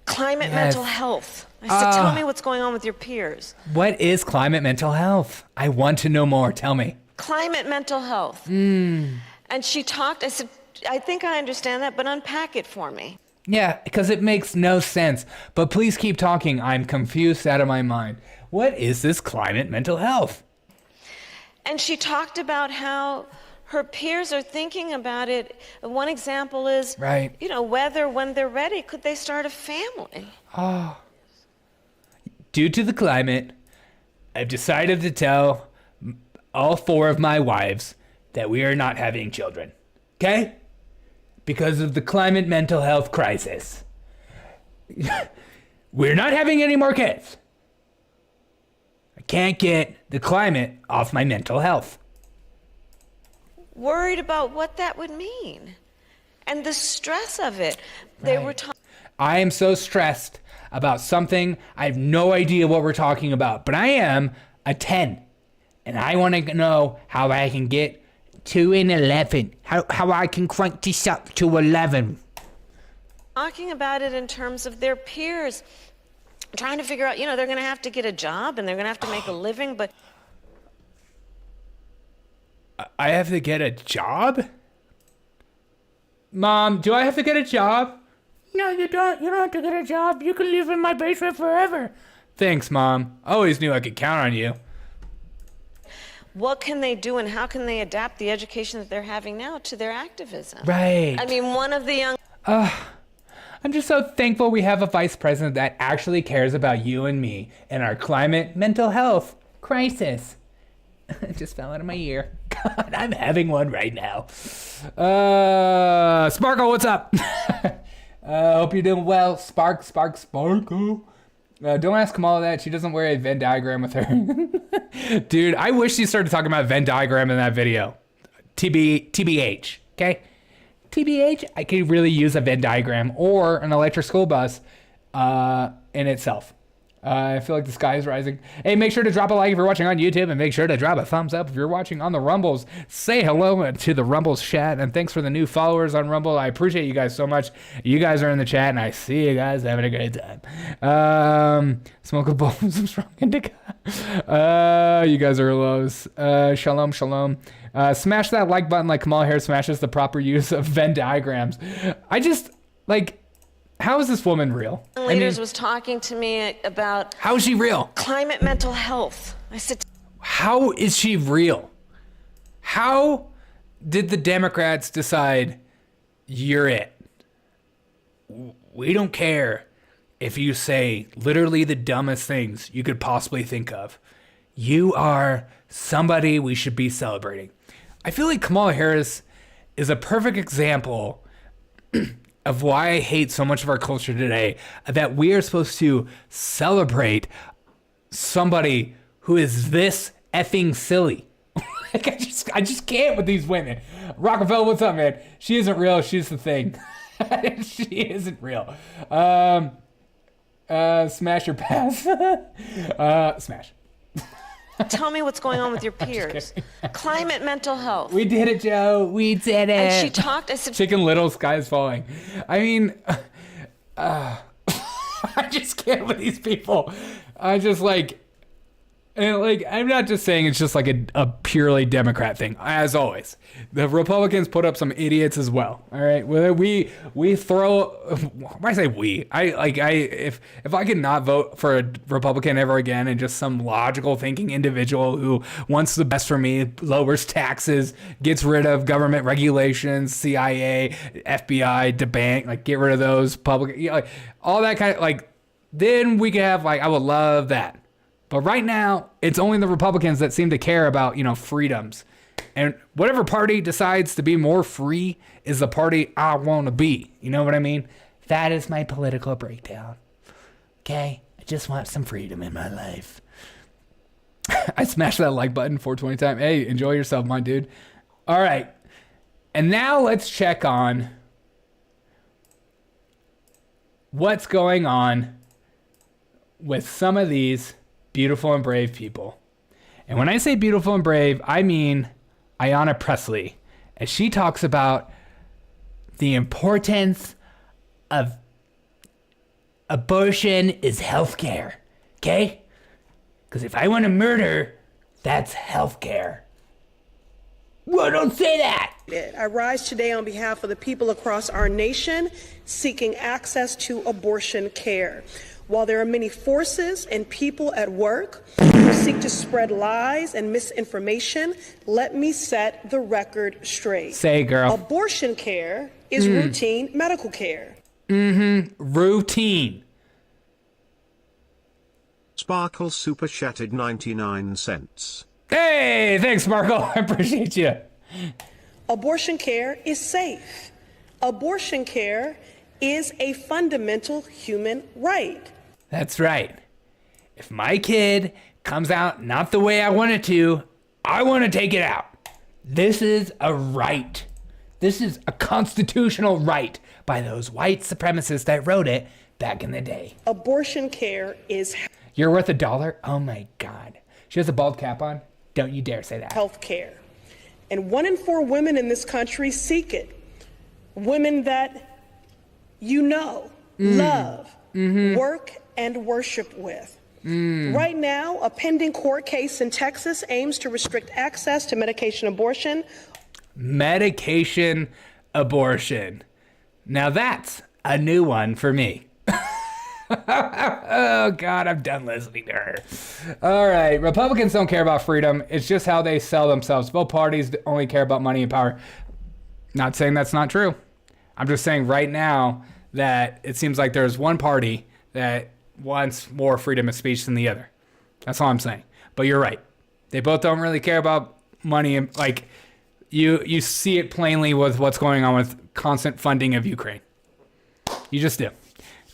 Speaker 14: climate mental health. I said, tell me what's going on with your peers.
Speaker 2: What is climate mental health? I want to know more. Tell me.
Speaker 14: Climate mental health. And she talked, I said, I think I understand that, but unpack it for me.
Speaker 2: Yeah, because it makes no sense. But please keep talking. I'm confused out of my mind. What is this climate mental health?
Speaker 14: And she talked about how her peers are thinking about it. One example is, you know, whether when they're ready, could they start a family?
Speaker 2: Oh. Due to the climate, I've decided to tell all 4 of my wives that we are not having children. Okay? Because of the climate mental health crisis. We're not having any more kids. I can't get the climate off my mental health.
Speaker 14: Worried about what that would mean and the stress of it. They were talking.
Speaker 2: I am so stressed about something. I have no idea what we're talking about, but I am a 10 and I want to know how I can get to an 11. How I can crank this up to 11.
Speaker 14: Talking about it in terms of their peers, trying to figure out, you know, they're going to have to get a job and they're going to have to make a living, but
Speaker 2: I have to get a job? Mom, do I have to get a job? No, you don't. You don't have to get a job. You can live in my basement forever. Thanks, Mom. I always knew I could count on you.
Speaker 14: what can they do and how can they adapt the education that they're having now to their activism?
Speaker 2: Right.
Speaker 14: I mean, one of the young...
Speaker 2: I'm just so thankful we have a vice president that actually cares about you and me and our climate mental health crisis. It just fell out of my ear. God, I'm having one right now. Sparkle, what's up? Hope you're doing well. Sparkle. Don't ask Kamala that. She doesn't wear a Venn diagram with her. Dude, I wish she started talking about Venn diagram in that video. TBH, okay? TBH, I could really use a Venn diagram or an electric school bus in itself. I feel like the sky is rising. Hey, make sure to drop a like if you're watching on YouTube, and make sure to drop a thumbs up if you're watching on the Rumbles. Say hello to the Rumbles chat, and thanks for the new followers on Rumble. I appreciate you guys so much. You guys are in the chat, and I see you guys having a great time. Smoke a bowl of some strong indica. You guys are lows. Shalom. Smash that like button like Kamala Harris smashes the proper use of Venn diagrams. I just, like... How is this woman real?
Speaker 14: Leaders was talking to me about...
Speaker 2: How is she real?
Speaker 14: Climate mental health. I said...
Speaker 2: How is she real? How did the Democrats decide you're it? We don't care if you say literally the dumbest things you could possibly think of. You are somebody we should be celebrating. I feel like Kamala Harris is a perfect example of why I hate so much of our culture today, that we are supposed to celebrate somebody who is this effing silly. Like I just can't with these women. Rockefeller, what's up, man? She isn't real. She's the thing. She isn't real. Smash your pass. Smash.
Speaker 14: Tell me what's going on with your peers. Climate mental health.
Speaker 2: We did it, Joe. We did it.
Speaker 14: And she talked. I said,
Speaker 2: Chicken Little, sky is falling. I mean, I just can't with these people. I just I'm not just saying it's just like a purely Democrat thing, as always. The Republicans put up some idiots as well. All right, whether we throw, why say we? If I could not vote for a Republican ever again and just some logical thinking individual who wants the best for me, lowers taxes, gets rid of government regulations, CIA, FBI, debank, like get rid of those public, all that kind of then we could have I would love that. But right now, it's only the Republicans that seem to care about, freedoms. And whatever party decides to be more free is the party I want to be. You know what I mean? That is my political breakdown. Okay? I just want some freedom in my life. I smashed that like button 420 times. Hey, enjoy yourself, my dude. All right. And now let's check on what's going on with some of these beautiful and brave people. And when I say beautiful and brave, I mean Ayanna Pressley. As she talks about the importance of abortion is healthcare. Okay? Because if I want to murder, that's healthcare. Well, don't say that.
Speaker 15: I rise today on behalf of the people across our nation seeking access to abortion care. While there are many forces and people at work who seek to spread lies and misinformation, let me set the record straight.
Speaker 2: Say, girl.
Speaker 15: Abortion care is routine medical care.
Speaker 2: Routine.
Speaker 4: Sparkle super chatted 99 cents.
Speaker 2: Hey, thanks, Sparkle. I appreciate you.
Speaker 15: Abortion care is safe. Abortion care is a fundamental human right.
Speaker 2: That's right. If my kid comes out not the way I want it to, I want to take it out. This is a right. This is a constitutional right by those white supremacists that wrote it back in the day.
Speaker 15: Abortion care is...
Speaker 2: You're worth $1? Oh my God. She has a bald cap on? Don't you dare say that.
Speaker 15: Health care. And 1 in 4 women in this country seek it. Women that you know, love, work, and worship with. Right now, a pending court case in Texas aims to restrict access to medication abortion.
Speaker 2: Medication abortion. Now that's a new one for me. Oh, God, I'm done listening to her. All right. Republicans don't care about freedom. It's just how they sell themselves. Both parties only care about money and power. Not saying that's not true. I'm just saying right now that it seems like there's one party that wants more freedom of speech than the other. That's all I'm saying. But you're right. They both don't really care about money. And like you see it plainly with what's going on with constant funding of Ukraine. You just do.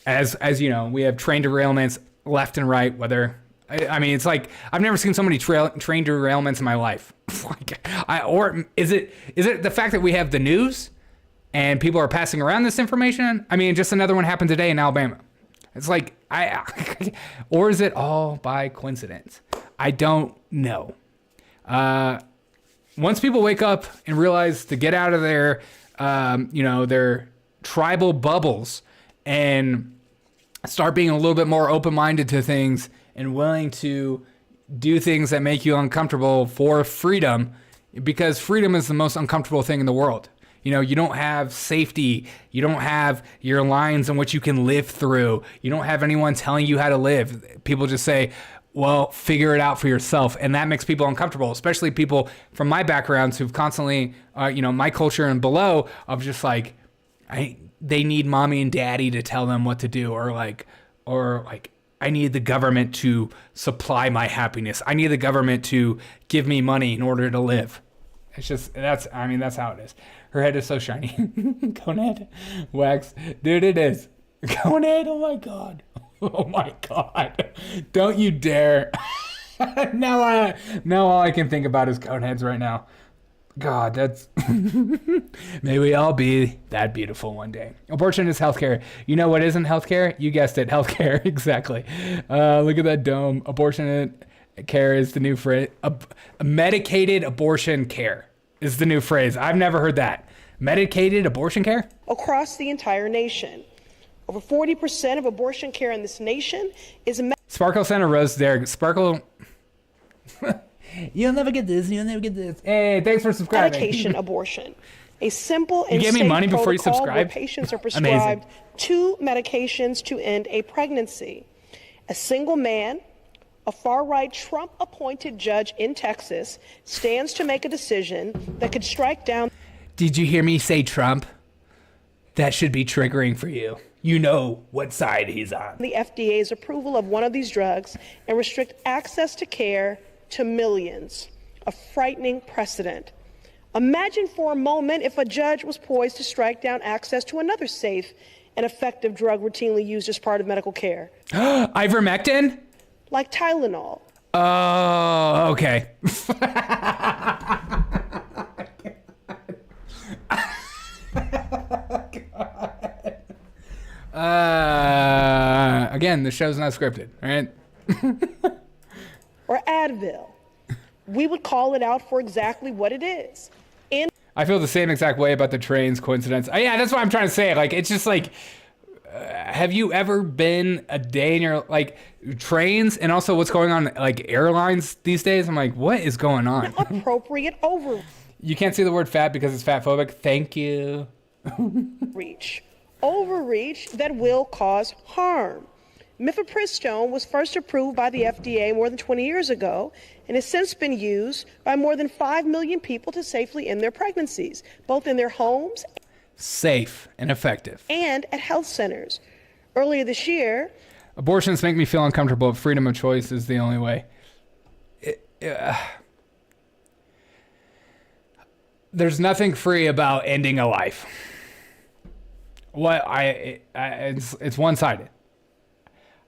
Speaker 2: As you know, we have train derailments left and right. Whether I mean, it's like I've never seen so many train derailments in my life. Or is it the fact that we have the news and people are passing around this information? I mean, just another one happened today in Alabama. It's like or is it all by coincidence? I don't know. Once people wake up and realize to get out of their their tribal bubbles and start being a little bit more open-minded to things and willing to do things that make you uncomfortable for freedom, because freedom is the most uncomfortable thing in the world. You know, you don't have safety. You don't have your lines in which you can live through. You don't have anyone telling you how to live. People just say, well, figure it out for yourself. And that makes people uncomfortable, especially people from my backgrounds who've constantly, my culture and below of just like, they need mommy and daddy to tell them what to do, or I need the government to supply my happiness. I need the government to give me money in order to live. It's just, that's how it is. Her head is so shiny. Conehead wax. Dude, it is. Conehead, oh my God. Oh my God. Don't you dare. Now all I can think about is Coneheads right now. God, that's... May we all be that beautiful one day. Abortion is healthcare. You know what isn't healthcare? You guessed it, healthcare. Exactly. Look at that dome. Abortion care is the new phrase. Medicated abortion care is the new phrase. I've never heard that. Medicated abortion care?
Speaker 15: Across the entire nation. Over 40% of abortion care in this nation is...
Speaker 2: Sparkle sent a rose there. Sparkle... You'll never get this. You'll never get this. Hey, thanks for subscribing.
Speaker 15: Medication abortion. A simple and
Speaker 2: safe
Speaker 15: money before you
Speaker 2: subscribe?
Speaker 15: Where patients are prescribed 2 medications to end a pregnancy. A single man, a far-right Trump-appointed judge in Texas, stands to make a decision that could strike down...
Speaker 2: Did you hear me say Trump? That should be triggering for you. You know what side he's on.
Speaker 15: ...the FDA's approval of one of these drugs and restrict access to care to millions. A frightening precedent. Imagine for a moment if a judge was poised to strike down access to another safe and effective drug routinely used as part of medical care.
Speaker 2: Ivermectin?
Speaker 15: Like Tylenol.
Speaker 2: Oh, okay. Again, the show's not scripted, all right?
Speaker 15: Or Advil. we would call it out for exactly what it is.
Speaker 2: I feel the same exact way about the trains coincidence. Yeah, that's what I'm trying to say. Like, it's just like, have you ever been a day in your, like, trains, and also what's going on, like, airlines these days? I'm like, what is going on?
Speaker 15: Appropriate overreach.
Speaker 2: You can't see the word fat because it's fat phobic. Thank you.
Speaker 15: Overreach that will cause harm. Mifepristone was first approved by the FDA more than 20 years ago and has since been used by more than 5 million people to safely end their pregnancies, both in their homes.
Speaker 2: Safe and effective.
Speaker 15: And at health centers. Earlier this year,
Speaker 2: abortions make me feel uncomfortable. Freedom of choice is the only way. There's nothing free about ending a life. It's one-sided.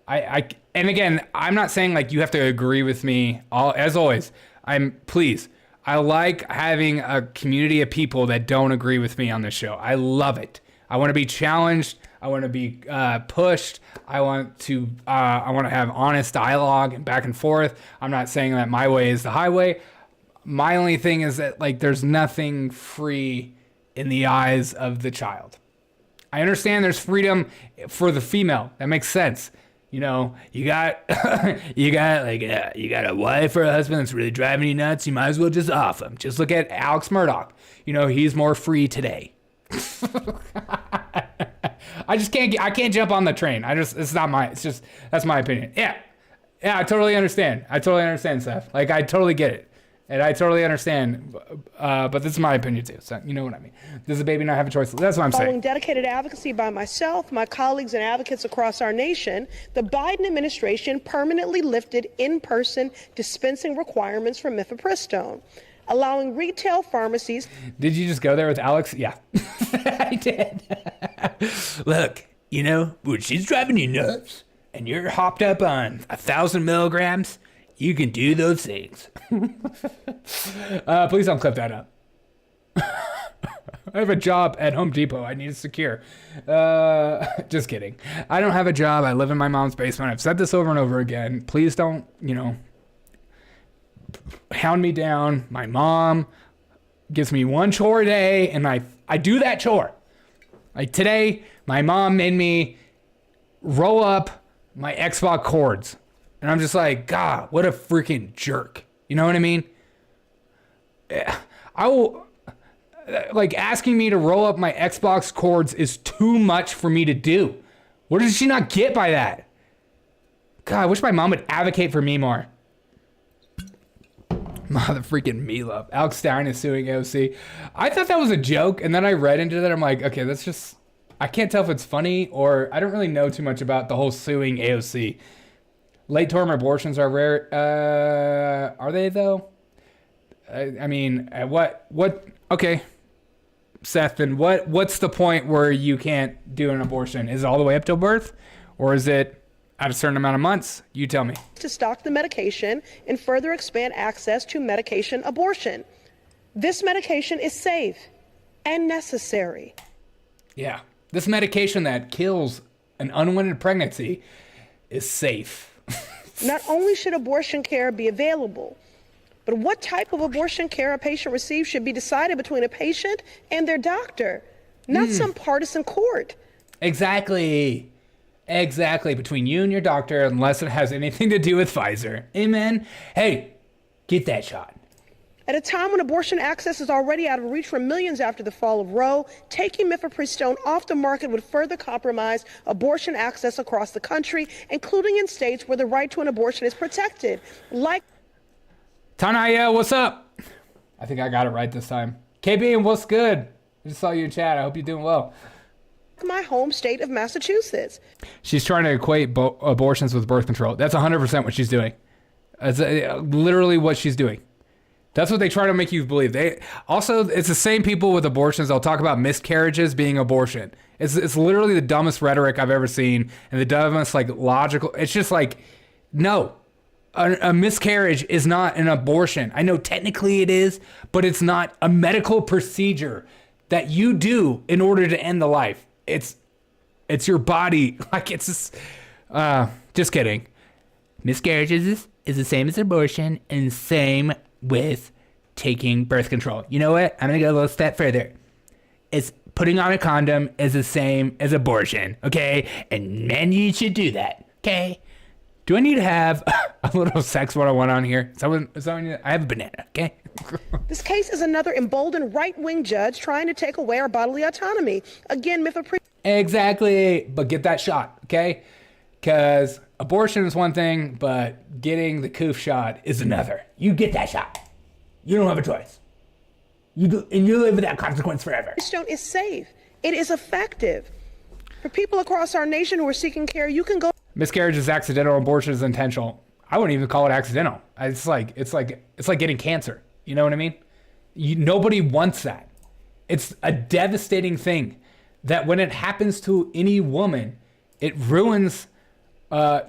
Speaker 2: And again, I'm not saying like you have to agree with me. As always, I like having a community of people that don't agree with me on this show. I love it. I want to be challenged. I want to be pushed. I want to have honest dialogue and back and forth. I'm not saying that my way is the highway. My only thing is that like there's nothing free in the eyes of the child. I understand there's freedom for the female. That makes sense. You know, you got a wife or a husband that's really driving you nuts. You might as well just off him. Just look at Alex Murdoch. You know, he's more free today. I can't jump on the train. That's my opinion. Yeah, I totally understand. Seth. Like, I totally get it. And I totally understand, but this is my opinion too, so you know what I mean. Does a baby not have a choice? That's what I'm saying.
Speaker 15: Following dedicated advocacy by myself, my colleagues, and advocates across our nation, the Biden administration permanently lifted in-person dispensing requirements for mifepristone, allowing retail pharmacies...
Speaker 2: Did you just go there with Alex? Yeah, I did. Look, you know, when she's driving you nuts and you're hopped up on 1,000 milligrams... You can do those things. Please don't clip that up. I have a job at Home Depot. I need to secure. Just kidding. I don't have a job. I live in my mom's basement. I've said this over and over again. Please don't, hound me down. My mom gives me one chore a day, and I do that chore. Like today, my mom made me roll up my Xbox cords. And I'm just like, God, what a freaking jerk. You know what I mean? Asking me to roll up my Xbox cords is too much for me to do. What does she not get by that? God, I wish my mom would advocate for me more. Mother freaking me love. Alex Stein is suing AOC. I thought that was a joke, and then I read into that. I'm like, okay, that's just... I can't tell if it's funny, or I don't really know too much about the whole suing AOC. Late-term abortions are rare. Are they, though? I mean, okay. Seth, then what's the point where you can't do an abortion? Is it all the way up till birth? Or is it at a certain amount of months? You tell me.
Speaker 15: To stock the medication and further expand access to medication abortion. This medication is safe and necessary.
Speaker 2: Yeah. This medication that kills an unwanted pregnancy is safe.
Speaker 15: Not only should abortion care be available, but what type of abortion care a patient receives should be decided between a patient and their doctor, not some partisan court.
Speaker 2: Exactly. Between you and your doctor, unless it has anything to do with Pfizer. Amen. Hey, get that shot.
Speaker 15: At a time when abortion access is already out of reach for millions after the fall of Roe, taking mifepristone off the market would further compromise abortion access across the country, including in states where the right to an abortion is protected. Like
Speaker 2: Tanaya, what's up? I think I got it right this time. KB, what's good? I just saw you in chat. I hope you're doing well.
Speaker 15: My home state of Massachusetts.
Speaker 2: She's trying to equate abortions with birth control. That's 100% what she's doing. That's literally what she's doing. That's what they try to make you believe. It's the same people with abortions. They'll talk about miscarriages being abortion. It's literally the dumbest rhetoric I've ever seen, and the dumbest logical. It's just like, no, a miscarriage is not an abortion. I know technically it is, but it's not a medical procedure that you do in order to end the life. It's your body. Just kidding. Miscarriages is the same as abortion and same with taking birth control. You know what? I'm going to go a little step further. It's putting on a condom is the same as abortion, okay? And men, you should do that, okay? Do I need to have a little sex 101 on here? Someone, I have a banana, okay?
Speaker 15: This case is another emboldened right-wing judge trying to take away our bodily autonomy. Again, myth of
Speaker 2: Exactly, but get that shot, okay? Because abortion is one thing, but getting the coof shot is another. You get that shot. You don't have a choice. You do, and you live with that consequence forever.
Speaker 15: Stone is safe. It is effective. For people across our nation who are seeking care, you can go.
Speaker 2: Miscarriage is accidental. Abortion is intentional. I wouldn't even call it accidental. It's like getting cancer. You know what I mean? Nobody wants that. It's a devastating thing that when it happens to any woman, it ruins, their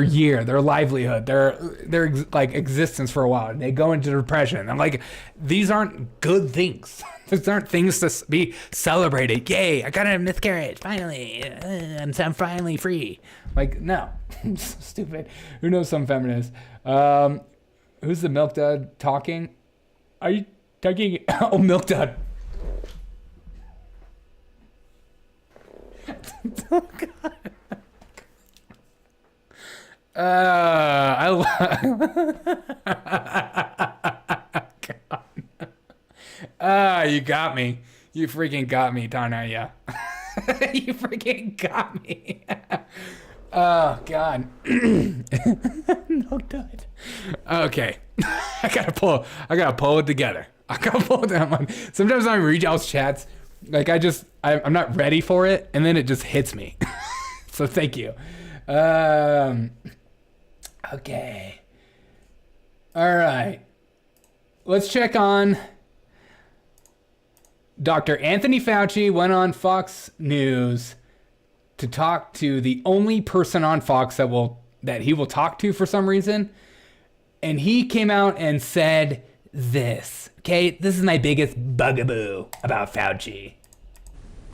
Speaker 2: year, their livelihood, their like existence for a while. And they go into depression. I'm like, these aren't good things. These aren't things to be celebrated. Yay, I got a miscarriage. Finally, I'm finally free. Like, no, so stupid. Who knows some feminists? Who's the milk dud talking? Are you talking? Oh, milk dud. Oh, God. You got me. You freaking got me, Tarnaya. You freaking got me. Oh, God. No dud. Okay. I gotta pull it together. I gotta pull it down. Sometimes I read y'all's chats. Like I'm not ready for it, and then it just hits me. So thank you. Okay. All right. Let's check on Dr. Anthony Fauci went on Fox News to talk to the only person on Fox that he will talk to for some reason. And he came out and said this. Okay, this is my biggest bugaboo about Fauci.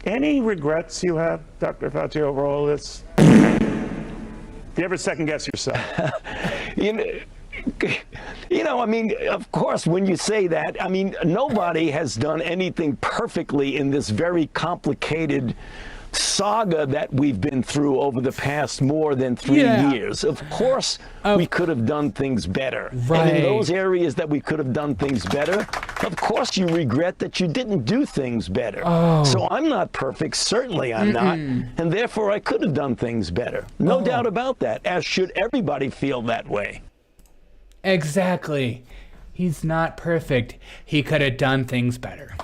Speaker 16: Any regrets you have, Dr. Fauci, over all this? Do you ever second guess yourself?
Speaker 17: I mean, of course, when you say that, I mean, nobody has done anything perfectly in this very complicated saga that we've been through over the past more than 3 years. Of course, we could have done things better.
Speaker 2: Right.
Speaker 17: And in those areas that we could have done things better, of course you regret that you didn't do things better.
Speaker 2: Oh.
Speaker 17: So I'm not perfect, certainly I'm not, and therefore I could have done things better. No doubt about that, as should everybody feel that way.
Speaker 2: Exactly. He's not perfect. He could have done things better.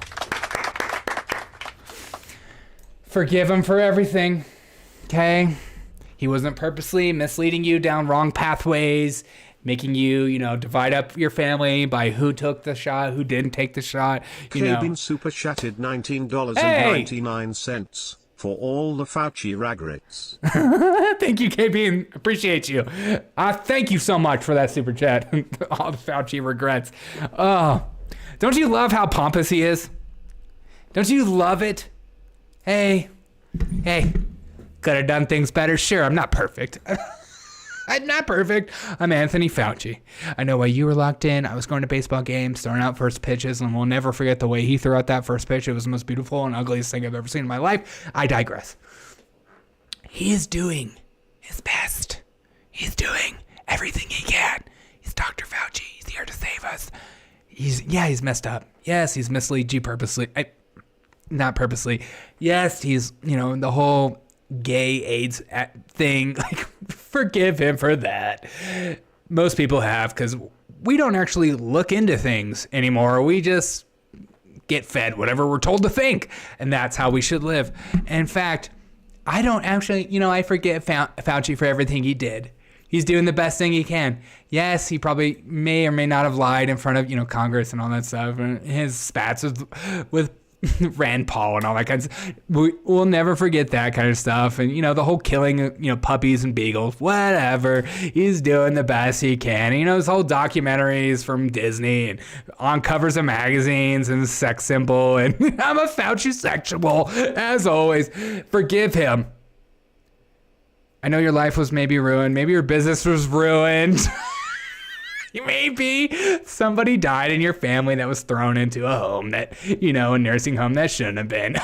Speaker 2: Forgive him for everything, okay? He wasn't purposely misleading you down wrong pathways, making you, divide up your family by who took the shot, who didn't take the shot.
Speaker 4: Cabin super chatted $19.99 for all the Fauci regrets.
Speaker 2: Thank you, KB. Appreciate you. Thank you so much for that super chat. All the Fauci regrets. Don't you love how pompous he is? Don't you love it? Hey, could have done things better. Sure, I'm not perfect. I'm not perfect. I'm Anthony Fauci. I know why you were locked in. I was going to baseball games, throwing out first pitches, and we'll never forget the way he threw out that first pitch. It was the most beautiful and ugliest thing I've ever seen in my life. I digress. He is doing his best. He's doing everything he can. He's Dr. Fauci. He's here to save us. He's messed up. Yes, he's misled you purposely. Not purposely. Yes, he's, the whole gay AIDS thing. Like, forgive him for that. Most people have, because we don't actually look into things anymore. We just get fed whatever we're told to think. And that's how we should live. In fact, I don't actually, I forget Fauci for everything he did. He's doing the best thing he can. Yes, he probably may or may not have lied in front of, Congress and all that stuff. And his spats with Rand Paul and all that kind of stuff. We'll never forget that kind of stuff. And, the whole killing, puppies and beagles, whatever. He's doing the best he can. And, his whole documentaries from Disney and on covers of magazines and sex symbol. And I'm a Fauci sexual, as always. Forgive him. I know your life was maybe ruined. Maybe your business was ruined. Maybe somebody died in your family that was thrown into a home that, a nursing home that shouldn't have been.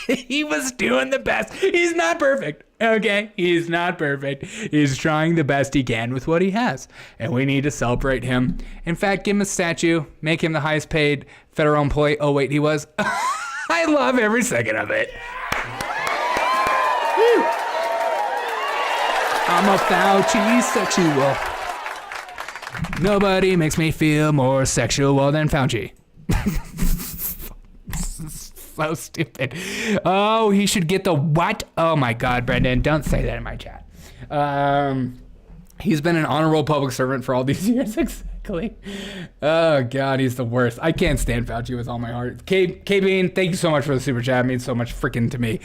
Speaker 2: He was doing the best. He's not perfect. Okay? He's not perfect. He's trying the best he can with what he has. And we need to celebrate him. In fact, give him a statue. Make him the highest paid federal employee. Oh, wait, he was. I love every second of it. Woo. I'm a Fauci sexual. Nobody makes me feel more sexual than Fauci. So stupid. Oh, he should get the what? Oh my God, Brendan, don't say that in my chat. He's been an honorable public servant for all these years. Exactly. Oh God, he's the worst. I can't stand Fauci with all my heart. K-Bean, thank you so much for the super chat. It means so much freaking to me.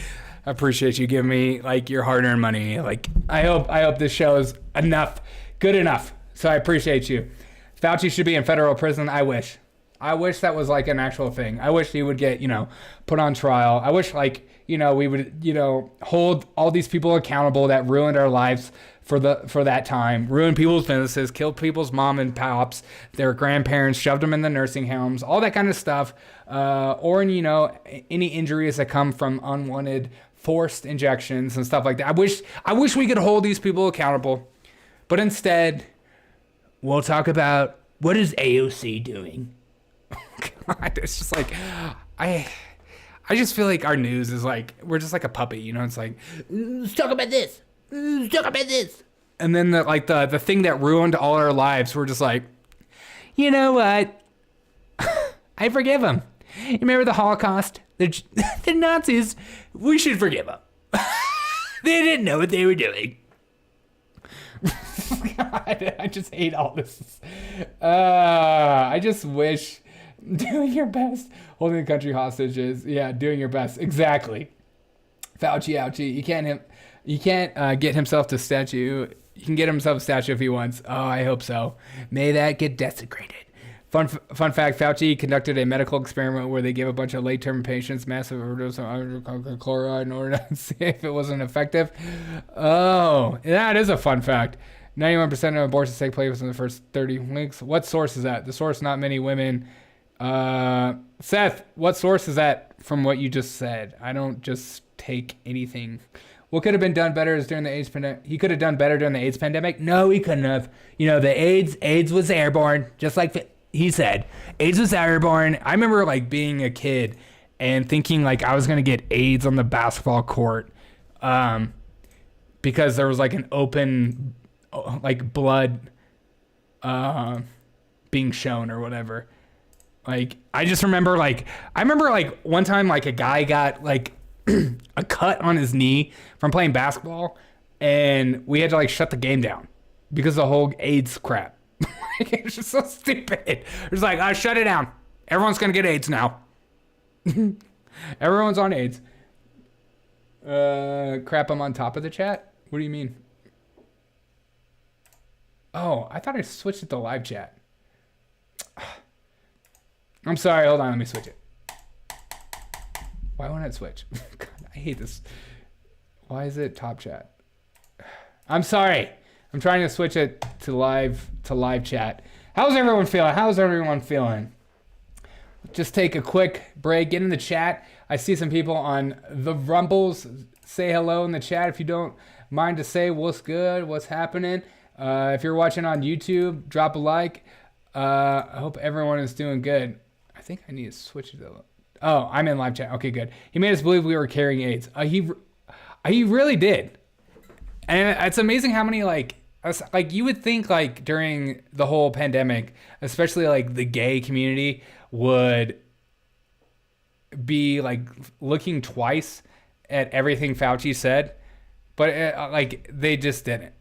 Speaker 2: I appreciate you giving me your hard-earned money. I hope this show is good enough. So I appreciate you. Fauci should be in federal prison. I wish that was an actual thing. I wish he would get, put on trial. I wish we would, hold all these people accountable that ruined our lives for that time, ruined people's businesses, killed people's mom and pops, their grandparents, shoved them in the nursing homes, all that kind of stuff. Or any injuries that come from unwanted forced injections and stuff like that. I wish we could hold these people accountable, but instead we'll talk about what is AOC doing. God, it's just I just feel like our news is we're just like a puppy, it's let's talk about this. Let's talk about this. And then the thing that ruined all our lives, we're just you know what? I forgive them. You remember the Holocaust? The Nazis, we should forgive them. They didn't know what they were doing. God, I just hate all this. I just wish doing your best, holding the country hostages. Yeah, doing your best. Exactly. Fauci, ouchie. You can't get himself to statue. He can get himself a statue if he wants. Oh, I hope so. May that get desecrated. Fun fact, Fauci conducted a medical experiment where they gave a bunch of late-term patients massive overdose of hydrochloric chloride in order to see if it wasn't effective. Oh, that is a fun fact. 91% of abortions take place in the first 30 weeks. What source is that? The source, not many women. Seth, what source is that from what you just said? I don't just take anything. What could have been done better is during the AIDS pandemic. He could have done better during the AIDS pandemic. No, he couldn't have. The AIDS was airborne, just like he said. AIDS was airborne. I remember bloing a kid and thinking I was going to get AIDS on the basketball court because there was an open blood being shown or whatever. I just remember one time a guy got a cut on his knee from playing basketball, and we had to shut the game down because of the whole AIDS crap. It's just so stupid. It's I shut it down. Everyone's gonna get AIDS now. Everyone's on AIDS. Crap, I'm on top of the chat? What do you mean? Oh, I thought I switched it to live chat. I'm sorry, hold on, let me switch it. Why won't it switch? God, I hate this. Why is it top chat? I'm sorry. I'm trying to switch it to live chat. How's everyone feeling? Just take a quick break, get in the chat. I see some people on the Rumbles. Say hello in the chat if you don't mind to say what's good, what's happening. If you're watching on YouTube, drop a like. I hope everyone is doing good. I think I need to switch it to... Oh, I'm in live chat. Okay, good. He made us believe we were carrying AIDS. He really did. And it's amazing how many you would think during the whole pandemic, especially the gay community would be looking twice at everything Fauci said, but they just didn't.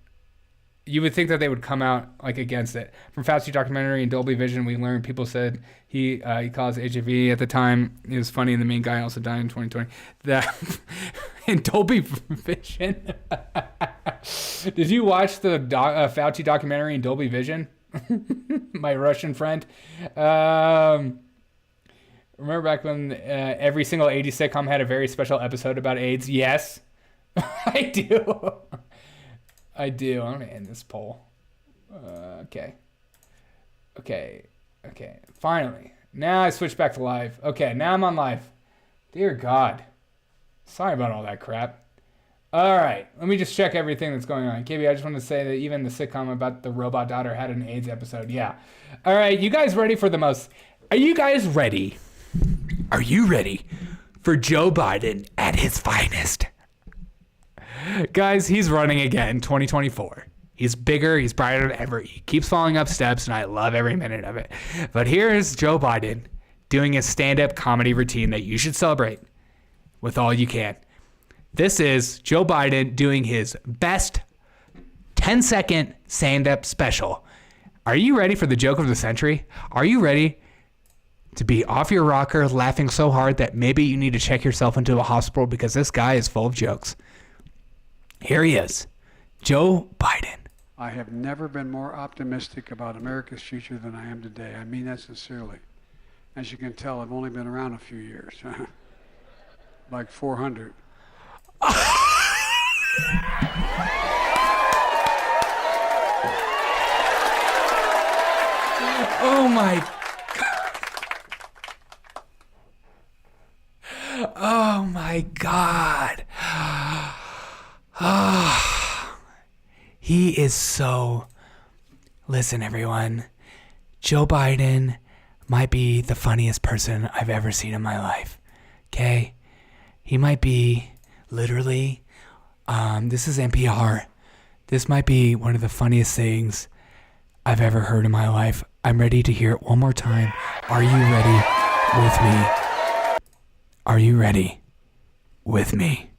Speaker 2: You would think that they would come out against it. From Fauci documentary and Dolby Vision, we learned people said he caused HIV at the time. It was funny, and the main guy also died in 2020. That in Dolby Vision. Did you watch the Fauci documentary in Dolby Vision? My Russian friend. Remember back when every single 80s sitcom had a very special episode about AIDS? Yes, I do. I'm going to end this poll. Okay. Okay. Finally. Now I switch back to live. Okay, now I'm on live. Dear God. Sorry about all that crap. All right, let me just check everything that's going on. KB, I just want to say that even the sitcom about the robot daughter had an AIDS episode. Yeah. All right, you guys ready for the most... Are you guys ready? Are you ready for Joe Biden at his finest? Guys, he's running again, 2024. He's bigger, he's brighter than ever. He keeps falling up steps, and I love every minute of it. But here's Joe Biden doing a stand-up comedy routine that you should celebrate with all you can. This is Joe Biden doing his best 10-second stand-up special. Are you ready for the joke of the century? Are you ready to be off your rocker laughing so hard that maybe you need to check yourself into a hospital because this guy is full of jokes? Here he is, Joe Biden.
Speaker 9: I have never been more optimistic about America's future than I am today. I mean that sincerely. As you can tell, I've only been around a few years. Like 400.
Speaker 2: Oh my God. Oh my God. He is so... Listen, everyone. Joe Biden might be the funniest person I've ever seen in my life. Okay? He might be literally... this is NPR. This might be one of the funniest things I've ever heard in my life. I'm ready to hear it one more time. Are you ready with me? Are you ready with me?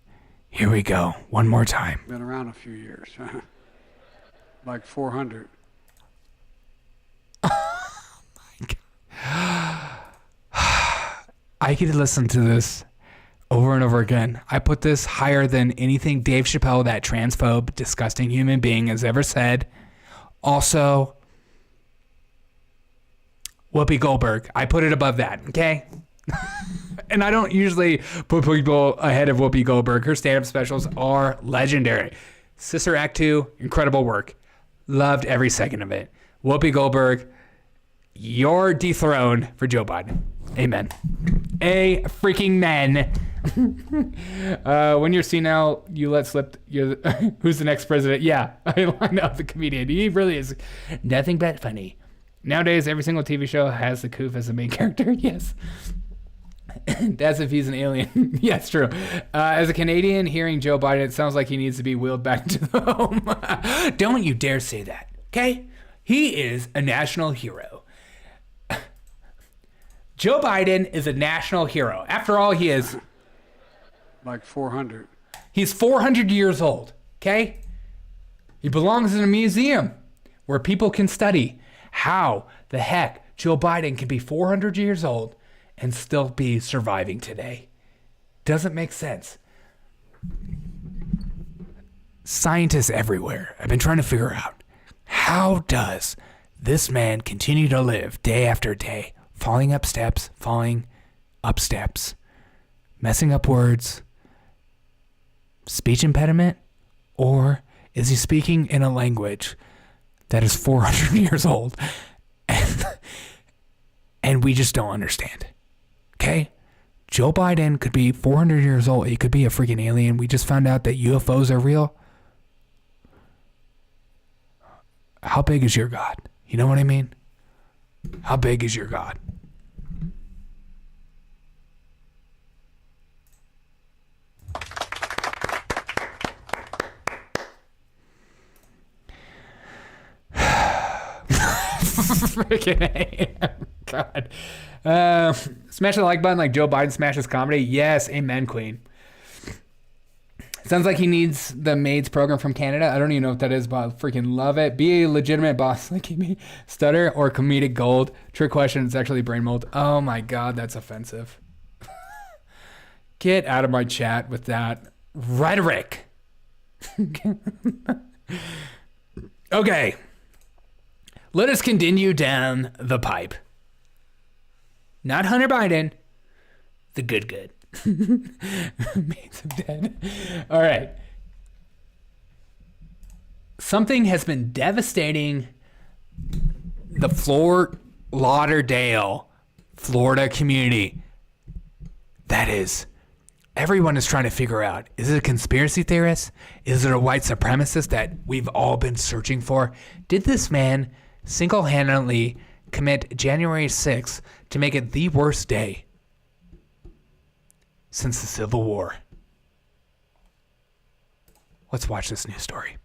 Speaker 2: Here we go. One more time.
Speaker 9: Been around a few years. Like 400.
Speaker 2: Oh my God. I could listen to this over and over again. I put this higher than anything Dave Chappelle, that transphobe, disgusting human being, has ever said. Also, Whoopi Goldberg. I put it above that, okay? And I don't usually put people ahead of Whoopi Goldberg. Her stand-up specials are legendary. Sister Act 2, incredible work. Loved every second of it. Whoopi Goldberg, you're dethroned for Joe Biden. Amen. A freaking man. When you're senile, you let slip. Who's the next president? Yeah, I know the comedian. He really is nothing but funny. Nowadays, every single TV show has the Coof as the main character. Yes. That's if he's an alien. Yeah, it's true. As a Canadian, hearing Joe Biden, it sounds like he needs to be wheeled back to the home. Don't you dare say that, okay? He is a national hero. Joe Biden is a national hero. After all, he is...
Speaker 9: Like 400.
Speaker 2: He's 400 years old, okay? He belongs in a museum where people can study how the heck Joe Biden can be 400 years old and still be surviving today. Doesn't make sense. Scientists everywhere have been trying to figure out, how does this man continue to live day after day, falling up steps, messing up words, speech impediment, or is he speaking in a language that is 400 years old and we just don't understand? Okay? Joe Biden could be 400 years old. He could be a freaking alien. We just found out that UFOs are real. How big is your God? You know what I mean? How big is your God? Freaking A. God. Smash the like button like Joe Biden smashes comedy. Yes, amen, queen. Sounds like he needs the maids program from Canada. I don't even know what that is, but I freaking love it. Be a legitimate boss like me. Stutter or comedic gold. Trick question, it's actually brain mold. Oh my God, that's offensive. Get out of my chat with that rhetoric. Okay. Let us continue down the pipe. Not Hunter Biden. The good. Maids of dead. All right. Something has been devastating the Fort Lauderdale, Florida community. That is, everyone is trying to figure out, is it a conspiracy theorist? Is it a white supremacist that we've all been searching for? Did this man single-handedly commit January 6th to make it the worst day since the Civil War? Let's watch this news story.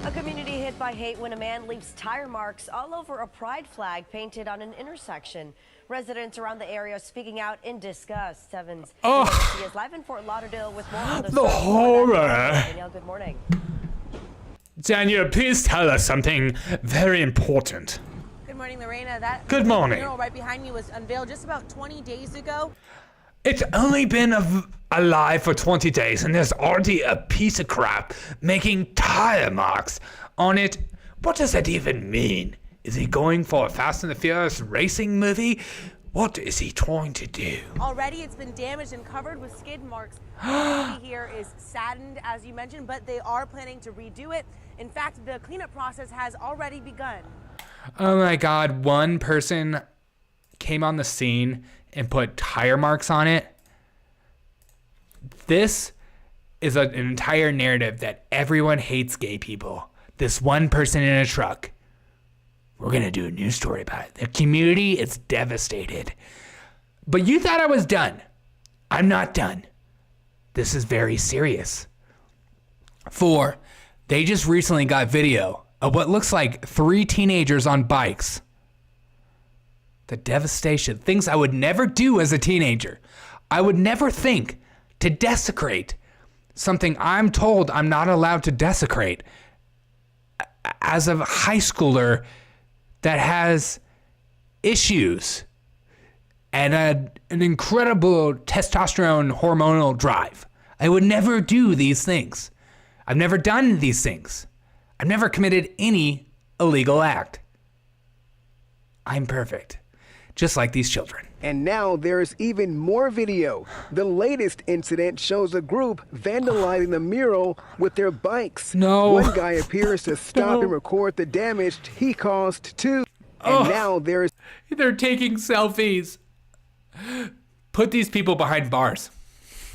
Speaker 18: A community hit by hate when a man leaves tire marks all over a pride flag painted on an intersection. Residents around the area speaking out in disgust. Seven's he is live in Fort Lauderdale with more on
Speaker 2: the horror.
Speaker 18: Danielle, good morning.
Speaker 2: Daniel, please tell us something very important.
Speaker 19: Good morning, Lorena. That
Speaker 2: Good morning.
Speaker 19: mural right behind me was unveiled just about 20 days ago.
Speaker 2: It's only been alive for 20 days and there's already a piece of crap making tire marks on it. What does that even mean? Is he going for a Fast and the Furious racing movie? What is he trying to do?
Speaker 19: Already it's been damaged and covered with skid marks. The community here is saddened, as you mentioned, but they are planning to redo it. In fact, the cleanup process has already begun.
Speaker 2: Oh my God, one person came on the scene and put tire marks on it. This is an entire narrative that everyone hates gay people. This one person in a truck. We're going to do a news story about it. The community is devastated. But you thought I was done. I'm not done. This is very serious. They just recently got video of what looks like 3 teenagers on bikes. The devastation, things I would never do as a teenager. I would never think to desecrate something I'm told I'm not allowed to desecrate. As a high schooler that has issues and an incredible testosterone hormonal drive, I would never do these things. I've never done these things. I've never committed any illegal act. I'm perfect. Just like these children.
Speaker 20: And now there's even more video. The latest incident shows a group vandalizing the mural with their bikes.
Speaker 2: No.
Speaker 20: One guy appears to stop and record the damage he caused too. And now
Speaker 2: they're taking selfies. Put these people behind bars.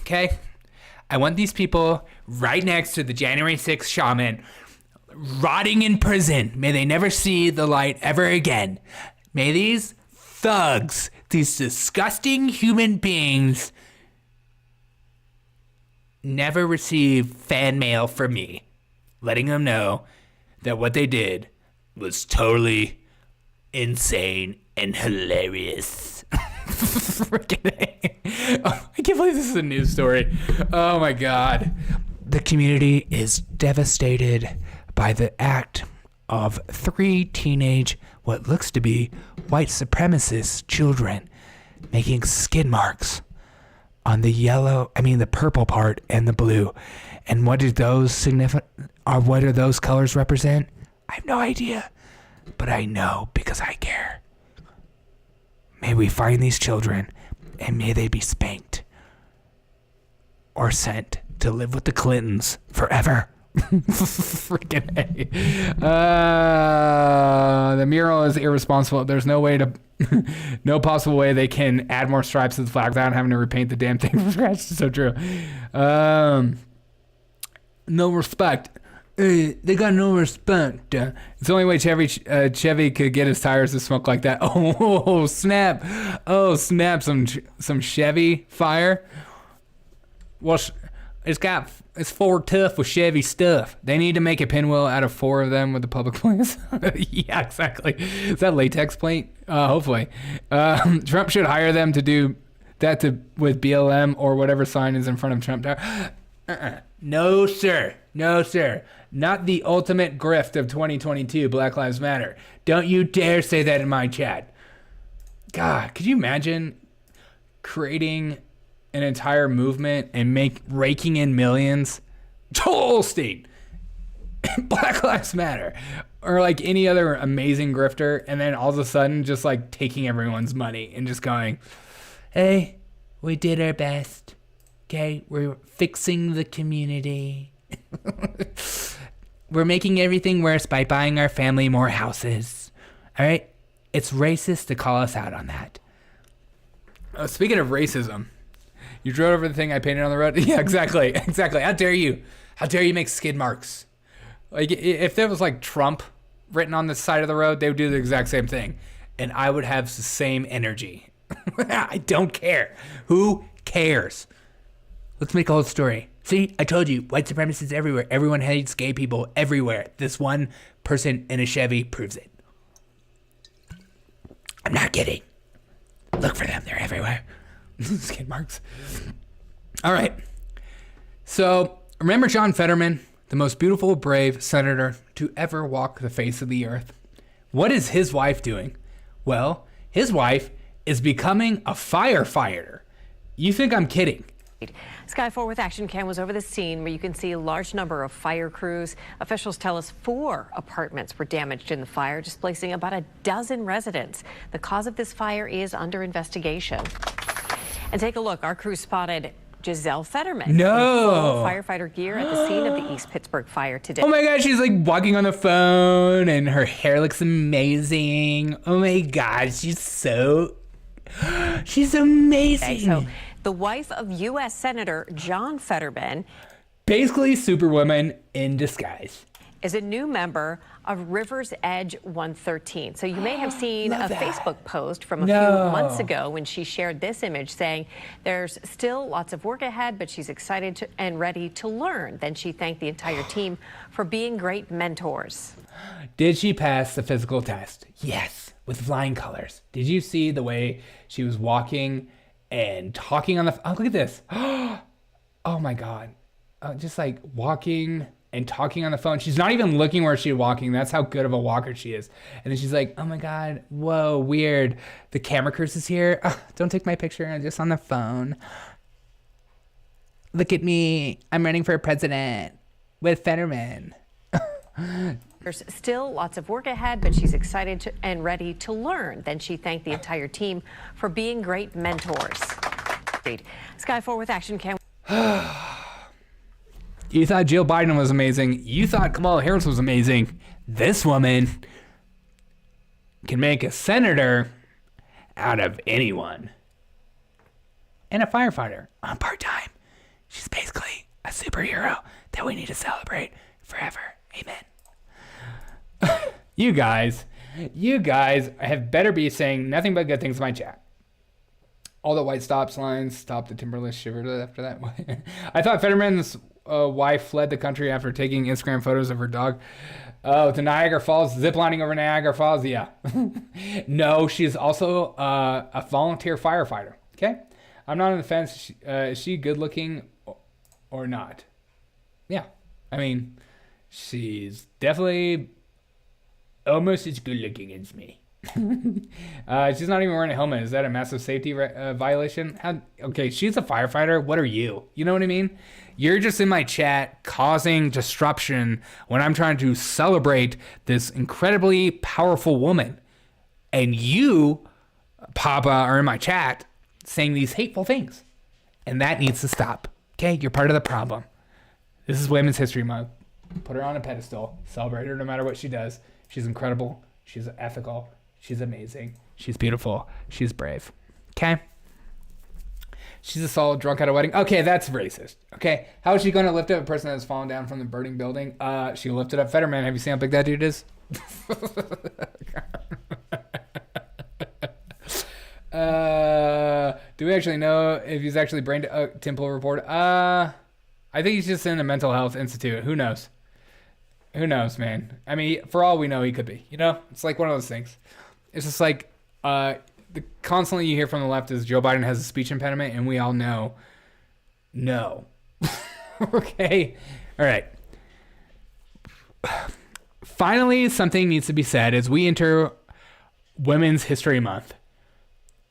Speaker 2: Okay? I want these people right next to the January 6th shaman, rotting in prison. May they never see the light ever again. May these thugs, these disgusting human beings, never receive fan mail from me, letting them know that what they did was totally insane and hilarious. I can't believe this is a news story. Oh my God. The community is devastated by the act of 3 teenage, what looks to be white supremacist children making skid marks on the purple part and the blue. And what do those what do those colors represent? I have no idea, but I know because I care. May we find these children and may they be spanked or sent to live with the Clintons forever. Freaking A. The mural is irresponsible. There's no possible way they can add more stripes to the flag without having to repaint the damn thing from scratch. It's so true. No respect. They got no respect. It's the only way Chevy could get his tires to smoke like that. Oh snap! Oh snap! Some Chevy fire. Well, it's Ford tough with Chevy stuff. They need to make a pinwheel out of 4 of them with the public place. Yeah, exactly. Is that latex paint? Hopefully. Trump should hire them to do that with BLM or whatever sign is in front of Trump Tower. No, sir. No, sir. Not the ultimate grift of 2022, Black Lives Matter. Don't you dare say that in my chat. God, could you imagine creating an entire movement and raking in millions? Joel Osteen, Black Lives Matter, or like any other amazing grifter, and then all of a sudden just like taking everyone's money and just going, hey, we did our best. Okay, we're fixing the community. We're making everything worse by buying our family more houses. All right? It's racist to call us out on that. Speaking of racism, you drove over the thing I painted on the road? Yeah, exactly. Exactly. How dare you? How dare you make skid marks? Like, if there was like Trump written on the side of the road, they would do the exact same thing. And I would have the same energy. I don't care. Who cares? Let's make a whole story. See, I told you, white supremacists everywhere. Everyone hates gay people everywhere. This one person in a Chevy proves it. I'm not kidding. Look for them. They're everywhere. Skid marks. All right. So, remember John Fetterman, the most beautiful, brave senator to ever walk the face of the earth? What is his wife doing? Well, his wife is becoming a firefighter. You think I'm kidding?
Speaker 21: Sky 4 with Action Cam was over the scene where you can see a large number of fire crews. Officials tell us 4 apartments were damaged in the fire, displacing about a dozen residents. The cause of this fire is under investigation. And take a look. Our crew spotted Giselle Fetterman in full firefighter gear at the scene of the East Pittsburgh fire today.
Speaker 2: Oh my God, she's like walking on the phone and her hair looks amazing. Oh my God, she's amazing.
Speaker 21: Okay, so the wife of U.S. Senator John Fetterman,
Speaker 2: basically Superwoman in disguise,
Speaker 21: is a new member of River's Edge 113. So you may have seen a Facebook post from a few months ago when she shared this image saying there's still lots of work ahead, but she's excited and ready to learn. Then she thanked the entire team for being great mentors.
Speaker 2: Did she pass the physical test? Yes, with flying colors. Did you see the way she was walking and talking on the... Oh, look at this. Oh my God. Just like walking and talking on the phone. She's not even looking where she's walking. That's how good of a walker she is. And then she's like, oh my God, whoa, weird. The camera crews is here. Oh, don't take my picture. I'm just on the phone. Look at me. I'm running for president with Fetterman.
Speaker 21: There's still lots of work ahead, but she's excited and ready to learn. Then she thanked the entire team for being great mentors. Sky 4 with Action Cam.
Speaker 2: You thought Jill Biden was amazing. You thought Kamala Harris was amazing. This woman can make a senator out of anyone. And a firefighter on part-time. She's basically a superhero that we need to celebrate forever. Amen. You guys have better be saying nothing but good things in my chat. All the white stop signs, stop the timberless shiver after that. I thought Fetterman's wife fled the country after taking Instagram photos of her dog. Oh, to Niagara Falls, ziplining over Niagara Falls. Yeah. No, she's also a volunteer firefighter. Okay. I'm not on the fence. Is she good looking or not? Yeah. I mean, she's definitely almost as good looking as me. She's not even wearing a helmet. Is that a massive safety violation? Okay, she's a firefighter. What are you? You know what I mean? You're just in my chat causing disruption when I'm trying to celebrate this incredibly powerful woman. And you, Papa, are in my chat saying these hateful things. And that needs to stop. Okay? You're part of the problem. This is Women's History Month. Put her on a pedestal. Celebrate her no matter what she does. She's incredible. She's ethical. She's amazing. She's beautiful. She's brave. Okay? She's a solid drunk at a wedding. Okay, that's racist. Okay? How is she going to lift up a person that's fallen down from the burning building? She lifted up Fetterman. Have you seen how big that dude is? Do we actually know if he's actually brain temple report? I think he's just in a mental health institute. Who knows? Who knows, man? I mean, for all we know, he could be. You know? It's like one of those things. It's just like constantly you hear from the left is Joe Biden has a speech impediment, and we all know no. Okay? All right. Finally, something needs to be said as we enter Women's History Month.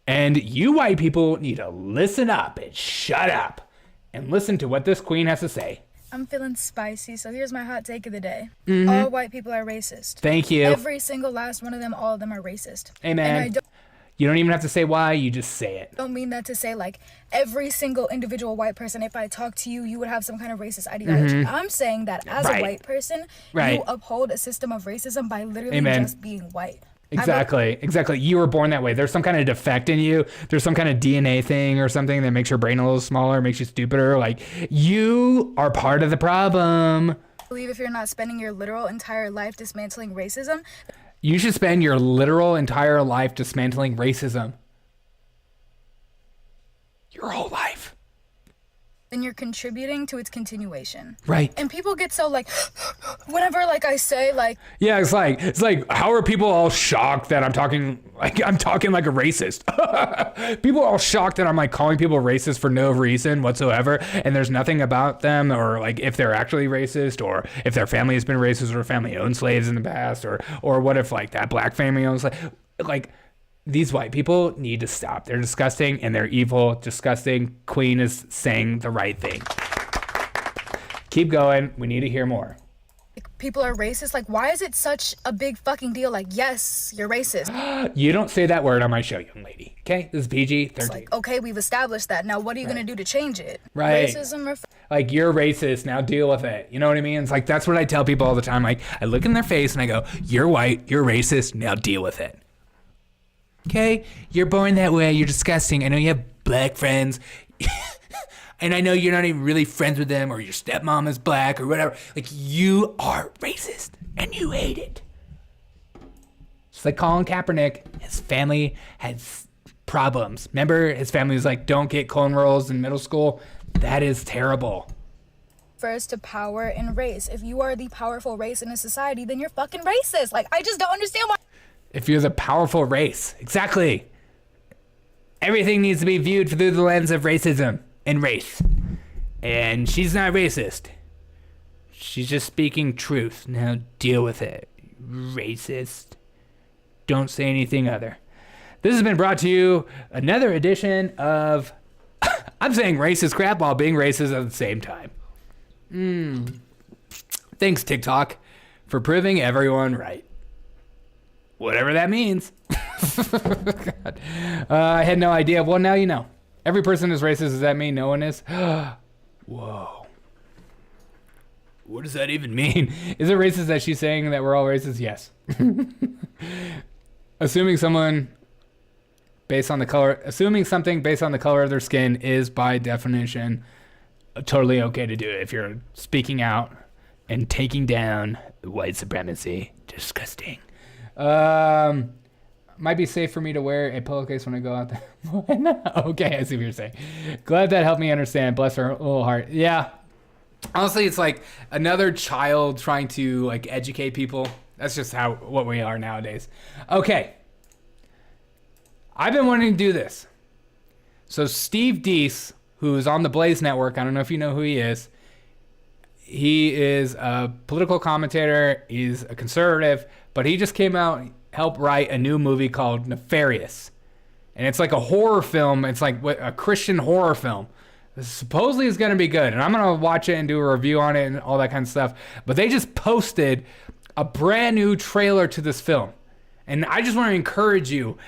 Speaker 2: And you white people need to listen up and shut up and listen to what this queen has to say.
Speaker 22: I'm feeling spicy, so here's my hot take of the day.
Speaker 2: Mm-hmm.
Speaker 22: All white people are racist.
Speaker 2: Thank you.
Speaker 22: Every single last one of them, all of them are racist.
Speaker 2: Amen.
Speaker 22: And
Speaker 2: you don't even have to say why, you just say it.
Speaker 22: I don't mean that to say like every single individual white person, if I talk to you, you would have some kind of racist ideology.
Speaker 2: Mm-hmm.
Speaker 22: I'm saying that as a white person, you uphold a system of racism by literally just being white.
Speaker 2: Exactly. You were born that way. There's some kind of defect in you. There's some kind of DNA thing or something that makes your brain a little smaller, makes you stupider. Like, you are part of the problem.
Speaker 22: I believe if you're not spending your literal entire life dismantling racism,
Speaker 2: you should spend your literal entire life dismantling racism. Your whole life.
Speaker 22: then you're contributing to its continuation.
Speaker 2: Right.
Speaker 22: And people get so like, whenever like I say like.
Speaker 2: Yeah, it's like, how are people all shocked that I'm talking like a racist? People are all shocked that I'm like calling people racist for no reason whatsoever, and there's nothing about them, or like if they're actually racist, or if their family has been racist, or family owned slaves in the past, or what if like that black family owns like these white people need to stop. They're disgusting and they're evil, disgusting. Queen is saying the right thing. Keep going. We need to hear more.
Speaker 22: People are racist. Like, why is it such a big fucking deal? Like, yes, you're racist.
Speaker 2: You don't say that word on my show, young lady. Okay? This is PG-13.
Speaker 22: It's like, okay, we've established that. Now, what are you going to do to change it?
Speaker 2: Right.
Speaker 22: Racism or...
Speaker 2: Like, you're racist. Now deal with it. You know what I mean? It's like, that's what I tell people all the time. Like, I look in their face and I go, you're white. You're racist. Now deal with it. Okay? You're born that way. You're disgusting. I know you have black friends. And I know you're not even really friends with them, or your stepmom is black or whatever. Like, you are racist and you hate it. It's like Colin Kaepernick. His family has problems. Remember, his family was like, don't get cornrows in middle school. That is terrible.
Speaker 22: Refers to power and race. If you are the powerful race in a society, then you're fucking racist. Like, I just don't understand why.
Speaker 2: If you're the powerful race. Exactly. Everything needs to be viewed through the lens of racism and race. And she's not racist. She's just speaking truth. Now deal with it. Racist. Don't say anything other. This has been brought to you another edition of I'm saying racist crap while being racist at the same time. Thanks, TikTok, for proving everyone right. Whatever that means. God. I had no idea. Well, now you know. Every person is racist. Does that mean no one is? Whoa. What does that even mean? Is it racist that she's saying that we're all racist? Yes. Assuming something based on the color of their skin is by definition totally okay to do it. If you're speaking out and taking down white supremacy. Disgusting. Might be safe for me to wear a pillowcase when I go out there. Okay, I see what you're saying. Glad that helped me understand. Bless her little heart. Yeah. Honestly, it's like another child trying to like educate people. That's just what we are nowadays. Okay. I've been wanting to do this. So Steve Deese, who's on the Blaze Network, I don't know if you know who he is. He is a political commentator. He's a conservative, but he just came out, helped write a new movie called Nefarious. And it's like a horror film. It's like a Christian horror film. Supposedly it's going to be good. And I'm going to watch it and do a review on it and all that kind of stuff. But they just posted a brand new trailer to this film. And I just want to encourage you,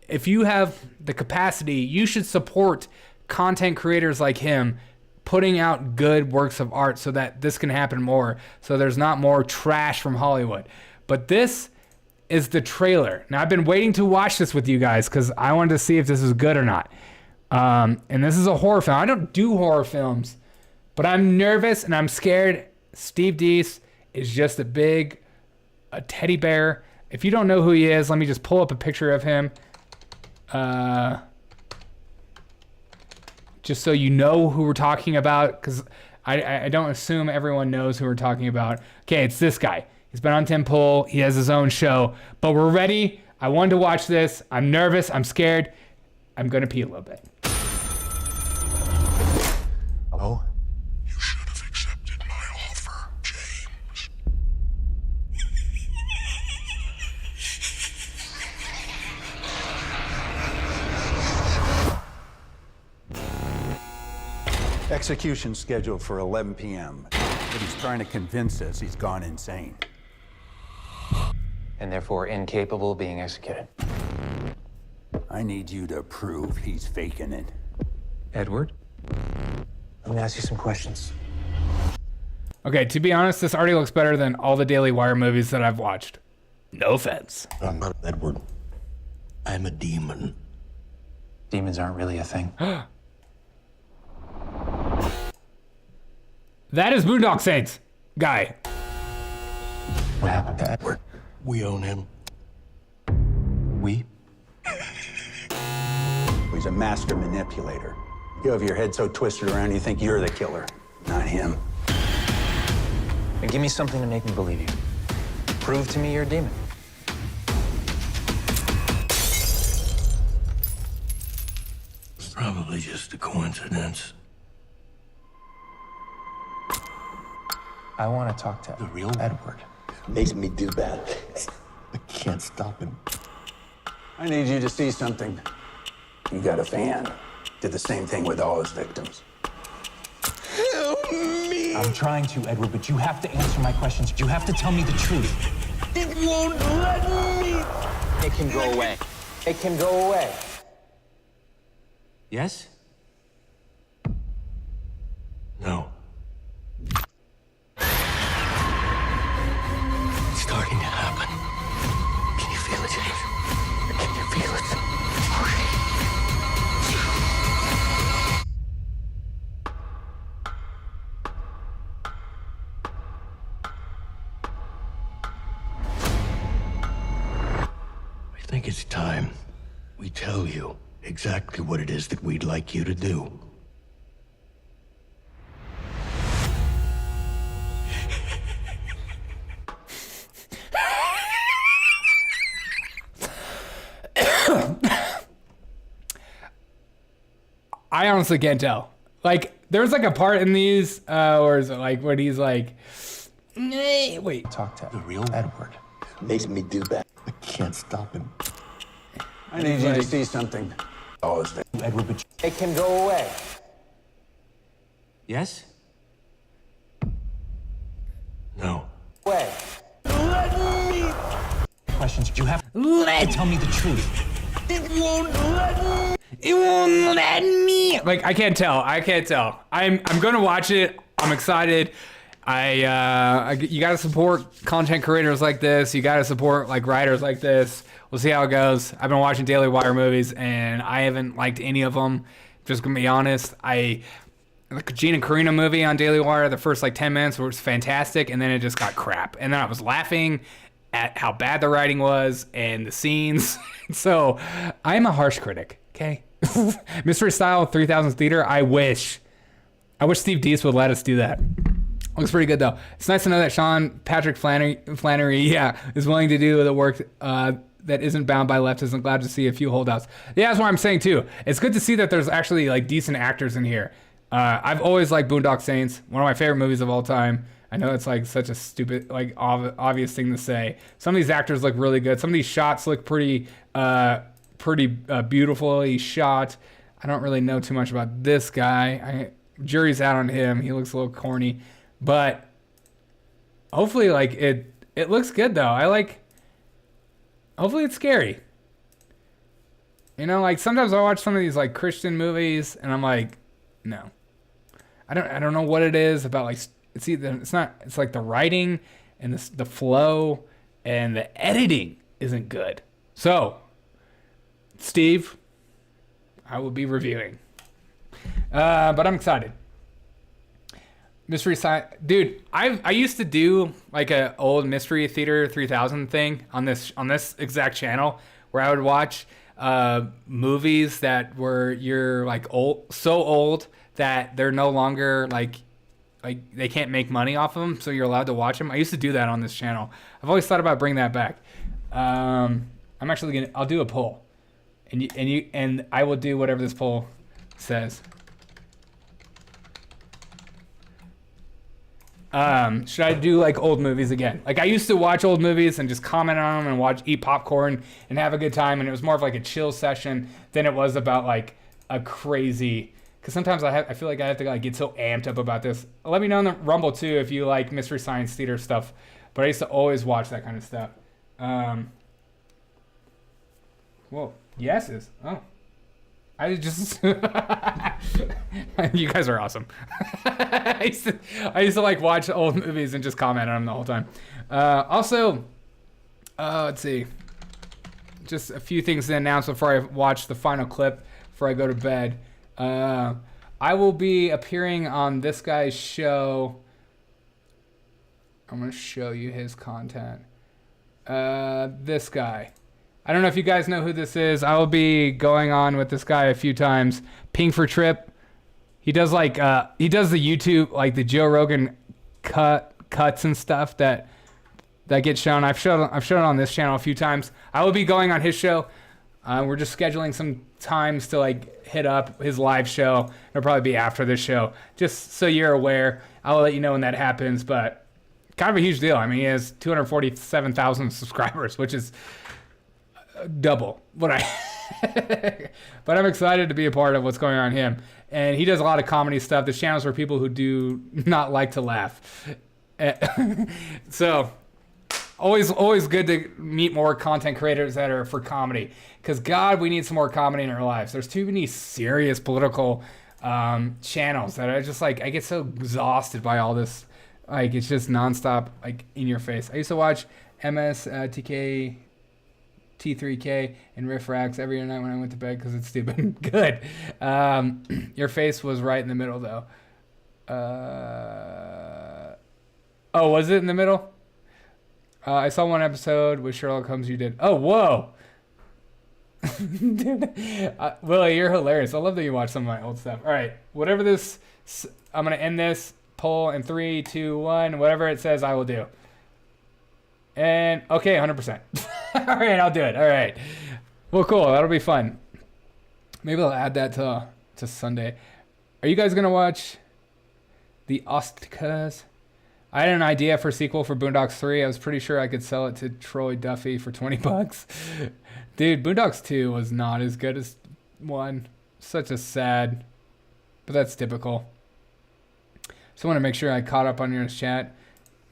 Speaker 2: if you have the capacity, you should support content creators like him putting out good works of art so that this can happen more, so there's not more trash from Hollywood. But this is the trailer. Now, I've been waiting to watch this with you guys because I wanted to see if this is good or not. And this is a horror film. I don't do horror films, but I'm nervous and I'm scared. Steve Deese is just a teddy bear. If you don't know who he is, let me just pull up a picture of him. Just so you know who we're talking about, because I don't assume everyone knows who we're talking about. Okay, it's this guy. He's been on Tim Pool. He has his own show. But we're ready. I wanted to watch this. I'm nervous. I'm scared. I'm going to pee a little bit.
Speaker 3: Oh? You should have accepted my offer, James.
Speaker 1: Execution scheduled for 11 p.m. But he's trying to convince us he's gone insane.
Speaker 7: And therefore incapable of being executed.
Speaker 1: I need you to prove he's faking it.
Speaker 7: Edward? Let me ask you some questions.
Speaker 2: Okay, to be honest, this already looks better than all the Daily Wire movies that I've watched. No offense.
Speaker 3: I'm not Edward. I'm a demon.
Speaker 7: Demons aren't really a thing.
Speaker 2: That is Boondock Saints guy.
Speaker 7: What happened to
Speaker 3: Edward? We own him.
Speaker 7: We?
Speaker 1: He's a master manipulator. You have your head so twisted around you think you're the killer, not him.
Speaker 7: Then give me something to make me believe you. Prove to me you're a demon.
Speaker 3: It's probably just a coincidence.
Speaker 7: I want to talk to
Speaker 3: The real Edward makes me do bad. I can't stop him.
Speaker 1: I need you to see something. You got a fan. Did the same thing with all his victims.
Speaker 3: Help me!
Speaker 7: I'm trying to, Edward, but you have to answer my questions. You have to tell me the truth.
Speaker 3: It won't let me!
Speaker 7: It can go away. It can go away. Yes?
Speaker 3: No. It's starting to happen. Can you feel it, James? Can you feel it? I think it's time we tell you exactly what it is that we'd like you to do.
Speaker 2: I honestly can't tell. Like, there's like a part in these where it's like when he's like, wait.
Speaker 7: Talk to
Speaker 3: The real Edward makes me do bad. I can't stop him.
Speaker 1: I need you to see something. All his victims.
Speaker 7: Edward, but it can go away. Yes?
Speaker 3: No.
Speaker 7: Way.
Speaker 3: Let me!
Speaker 7: Questions. You have to tell me the truth.
Speaker 3: It won't let me!
Speaker 2: It won't let me. Like, I can't tell. I'm gonna watch it. I'm excited. You gotta support content creators like this. You gotta support like writers like this. We'll see how it goes. I've been watching Daily Wire movies and I haven't liked any of them. Just gonna be honest. Like Gina Carino movie on Daily Wire, the first like 10 minutes was fantastic, and then it just got crap. And then I was laughing at how bad the writing was and the scenes. So I'm a harsh critic, okay? Mystery Style 3000 Theater, I wish Steve Deese would let us do that. Looks pretty good though. It's nice to know that Sean Patrick Flannery, is willing to do the work that isn't bound by leftism. I'm glad to see a few holdouts. Yeah, that's what I'm saying too. It's good to see that there's actually like decent actors in here. I've always liked Boondock Saints, one of my favorite movies of all time. I know it's like such a stupid, like obvious thing to say. Some of these actors look really good. Some of these shots look pretty beautifully shot. I don't really know too much about this guy. Jury's out on him. He looks a little corny, but hopefully, like it looks good though. Hopefully it's scary. You know, like sometimes I watch some of these like Christian movies and I'm like, no, I don't know what it is about. Like it's like the writing and the flow and the editing isn't good. So, Steve, I will be reviewing. But I'm excited. Mystery Science, dude. I used to do like a old Mystery Theater 3000 thing on this exact channel where I would watch movies that were you're like so old that they're no longer like they can't make money off of them, so you're allowed to watch them. I used to do that on this channel. I've always thought about bringing that back. I'm actually I'll do a poll, and I will do whatever this poll says. Should I do like old movies again? Like I used to watch old movies and just comment on them and eat popcorn and have a good time, and it was more of like a chill session than it was about like a crazy. Because sometimes I feel like I have to like get so amped up about this. Let me know in the Rumble too if you like Mystery Science Theater stuff. But I used to always watch that kind of stuff. Whoa, yeses. Oh, I just you guys are awesome. I used to like watch old movies and just comment on them the whole time. Also, Let's see. Just a few things to announce before I watch the final clip before I go to bed. I will be appearing on this guy's show. I'm going to show you his content. This guy. I don't know if you guys know who this is. I will be going on with this guy a few times. Ping for Trip. He does like he does the YouTube, like the Joe Rogan cuts and stuff that gets shown. I've shown it on this channel a few times. I will be going on his show. We're just scheduling some times to like hit up his live show. It'll probably be after this show, just so you're aware. I'll let you know when that happens, but kind of a huge deal. I mean, he has 247,000 subscribers, which is double what I but I'm excited to be a part of what's going on him. And he does a lot of comedy stuff. The channel's for people who do not like to laugh. So always good to meet more content creators that are for comedy, because God, we need some more comedy in our lives. There's too many serious political channels that I just like, I get so exhausted by all this. Like, it's just nonstop, like, in your face. I used to watch TK T3K and Riff Racks every night when I went to bed because it's stupid. Good. Your face was right in the middle, though. Oh, was it in the middle? I saw one episode with Sherlock Holmes you did. Oh, whoa. Dude, Willie, you're hilarious. I love that you watch some of my old stuff. All right. Whatever this... I'm going to end this poll in 3, 2, 1. Whatever it says, I will do. And, okay, 100%. All right, I'll do it. All right. Well, cool. That'll be fun. Maybe I'll add that to Sunday. Are you guys going to watch the Oscars? I had an idea for a sequel for Boondocks 3. I was pretty sure I could sell it to Troy Duffy for $20. Dude, Boondocks 2 was not as good as 1. Such a sad, but that's typical. Just want to make sure I caught up on your chat.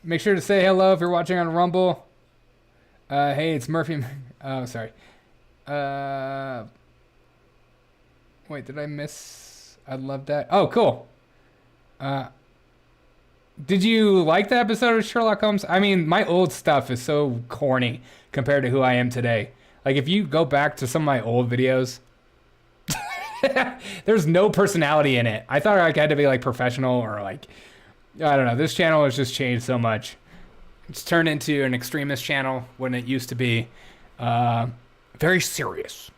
Speaker 2: Make sure to say hello if you're watching on Rumble. Hey, it's Murphy. Oh, sorry. Wait, did I miss? I love that. Oh, cool. Did you like the episode of Sherlock Holmes? I mean, my old stuff is so corny compared to who I am today. Like, if you go back to some of my old videos, there's no personality in it. I thought I had to be like professional or like, I don't know. This channel has just changed so much. It's turned into an extremist channel when it used to be very serious.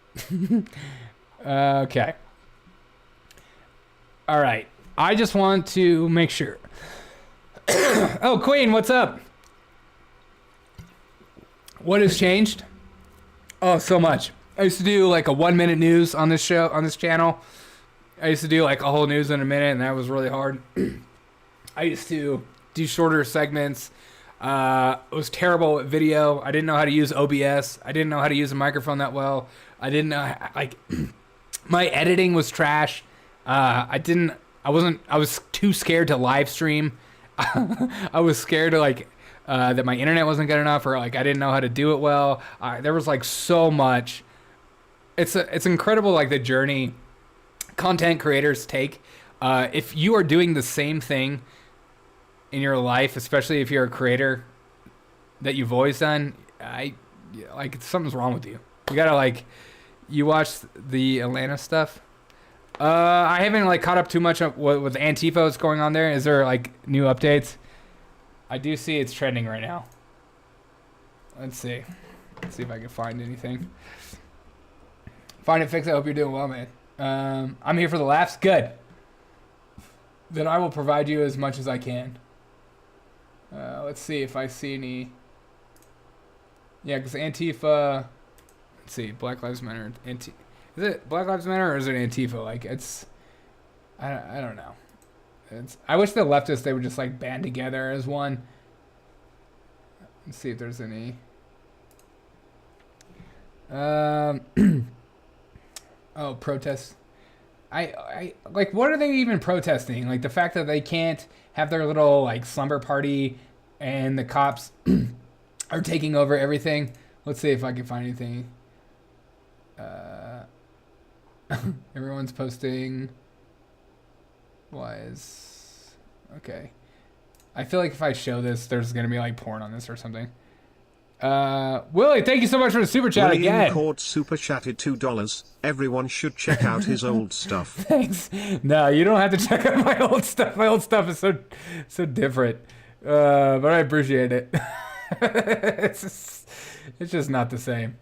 Speaker 2: Okay. All right. I just want to make sure. Oh, Queen, what's up? What has changed? Oh, so much. I used to do like a 1-minute news on this show, on this channel. I used to do like a whole news in a minute, and that was really hard. I used to do shorter segments. It was terrible at video. I didn't know how to use OBS. I didn't know how to use a microphone that well. I didn't know, like, my editing was trash. I was too scared to live stream. I was scared to like, that my internet wasn't good enough, or like I didn't know how to do it well. There was like so much. It's incredible, like the journey content creators take. If you are doing the same thing in your life, especially if you're a creator that you've always done, like something's wrong with you. You gotta like, you watch the Atlanta stuff. I haven't like caught up too much with Antifa what's going on there. Is there like new updates? I do see it's trending right now. Let's see if I can find anything. Find it, fix it. I hope you're doing well, man. I'm here for the laughs. Good. Then I will provide you as much as I can. Let's see if I see any. Yeah, because Antifa. Let's see, Black Lives Matter. Is it Black Lives Matter or is it Antifa? Like, it's, I don't know. I wish the leftists, they would just like band together as one. Let's see if there's any. Oh, protests. I like, what are they even protesting? Like the fact that they can't have their little like slumber party and the cops are taking over everything. Let's see if I can find anything. Everyone's posting. Okay. I feel like if I show this, there's gonna be like porn on this or something. Willie, thank you so much for the super chat
Speaker 4: William
Speaker 2: again.
Speaker 4: Court super chatted $2. Everyone should check out his old stuff.
Speaker 2: Thanks. No, you don't have to check out my old stuff. My old stuff is so different. But I appreciate it. It's just not the same.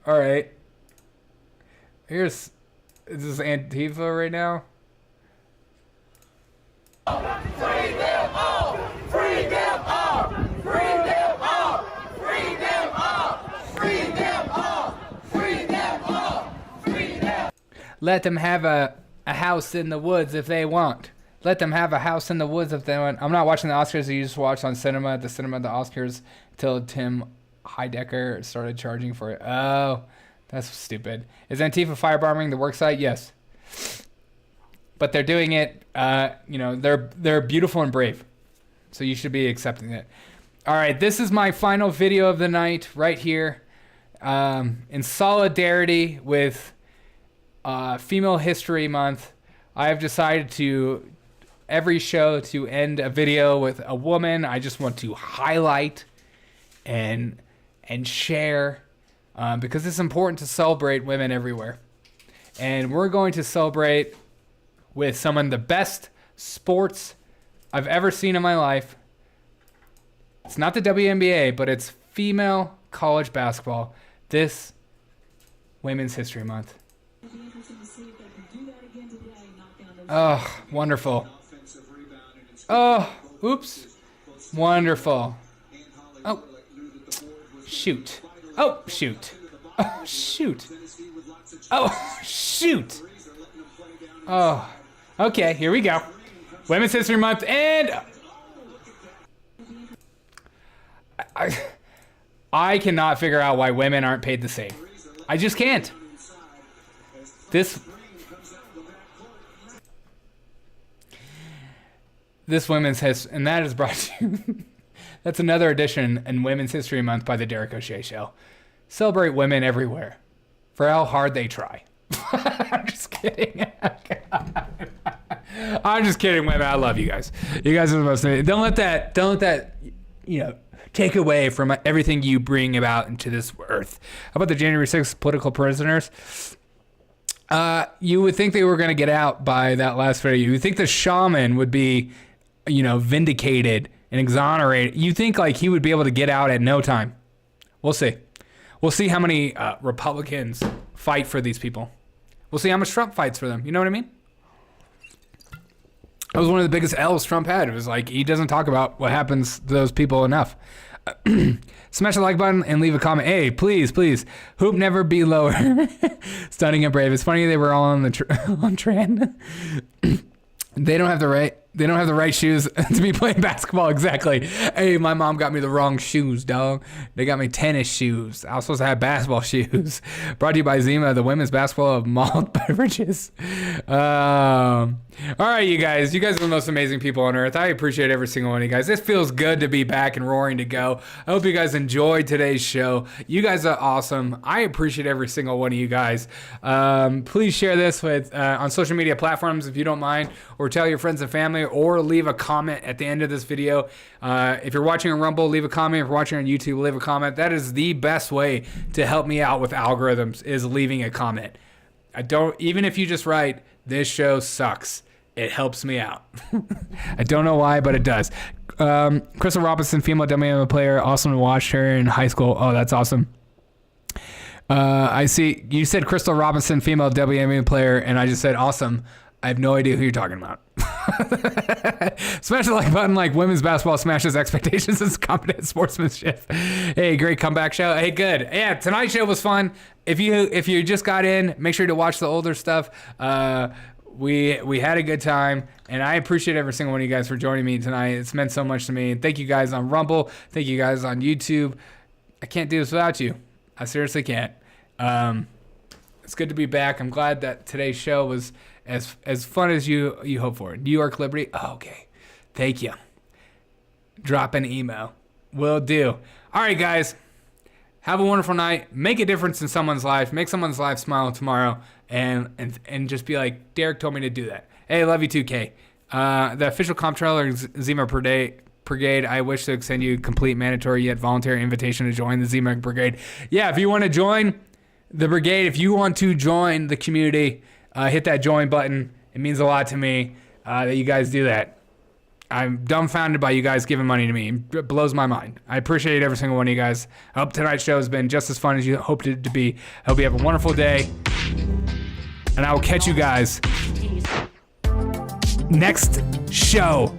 Speaker 2: All right. Is this Antifa right now?
Speaker 5: Free them all! Free them all! Free them all! Free them all! Free them all! Free them all! Free them!
Speaker 2: Let them have a house in the woods if they want. Let them have a house in the woods if they want. I'm not watching the Oscars. I used to watch on the Oscars until Tim Heidecker started charging for it. Oh, that's stupid. Is Antifa firebombing the worksite? Yes. But they're doing it, they're beautiful and brave. So you should be accepting it. All right, this is my final video of the night right here. In solidarity with Female History Month, I have decided to, every show, to end a video with a woman. I just want to highlight and share because it's important to celebrate women everywhere. And we're going to celebrate with someone the best sports I've ever seen in my life. It's not the WNBA, but it's female college basketball. This Women's History Month. Oh, wonderful. Oh, oops. Wonderful. Oh, shoot. Oh, shoot. Oh, shoot. Oh, shoot. Oh, okay, here we go. Women's History Month, and I cannot figure out why women aren't paid the same. I just can't. This Women's History, and that is brought to you. That's another edition in Women's History Month by the Derek O'Shea Show. Celebrate women everywhere for how hard they try. I'm just kidding. I'm just kidding, women. I love you guys. You guys are the most. Don't let that, take away from everything you bring about into this earth. How about the January 6th political prisoners? You would think they were going to get out by that last video. You would think the shaman would be, vindicated and exonerated. You think like he would be able to get out at no time. We'll see. We'll see how many Republicans fight for these people. We'll see how much Trump fights for them. You know what I mean? That was one of the biggest L's Trump had. It was like he doesn't talk about what happens to those people enough. Smash the like button and leave a comment. Hey, please. Hoop never be lower. Stunning and brave. It's funny they were all on the on trend. They don't have the right shoes to be playing basketball. Exactly. Hey, my mom got me the wrong shoes, dog. They got me tennis shoes. I was supposed to have basketball shoes. Brought to you by Zima, the women's basketball of malt beverages. All right, you guys. You guys are the most amazing people on earth. I appreciate every single one of you guys. It feels good to be back and roaring to go. I hope you guys enjoyed today's show. You guys are awesome. I appreciate every single one of you guys. Please share this with on social media platforms if you don't mind, or tell your friends and family, or leave a comment at the end of this video. If you're watching on Rumble, leave a comment. If you're watching on YouTube, leave a comment. That is the best way to help me out with algorithms, is leaving a comment. Even if you just write, "This show sucks," it helps me out. I don't know why, but it does. Crystal Robinson, female WNBA player. Awesome to watch her in high school. Oh, that's awesome. I see you said Crystal Robinson, female WNBA player, and I just said awesome. I have no idea who you're talking about. Smash the like button like women's basketball smashes expectations as competent sportsmanship. Hey, great comeback show. Hey, good. Yeah, tonight's show was fun. If you just got in, make sure to watch the older stuff. We had a good time, and I appreciate every single one of you guys for joining me tonight. It's meant so much to me. And thank you guys on Rumble. Thank you guys on YouTube. I can't do this without you. I seriously can't. It's good to be back. I'm glad that today's show was as fun as you hope for. New York Liberty. Oh, okay. Thank you. Drop an email. Will do. All right, guys. Have a wonderful night. Make a difference in someone's life. Make someone's life smile tomorrow. And just be like, Derek told me to do that. Hey, love you too, Kay. The official comptroller is Zima Brigade. I wish to extend you a complete mandatory yet voluntary invitation to join the ZMAG Brigade. Yeah, if you want to join the brigade, if you want to join the community, hit that join button. It means a lot to me that you guys do that. I'm dumbfounded by you guys giving money to me. It blows my mind. I appreciate every single one of you guys. I hope tonight's show has been just as fun as you hoped it to be. I hope you have a wonderful day. And I will catch you guys next show.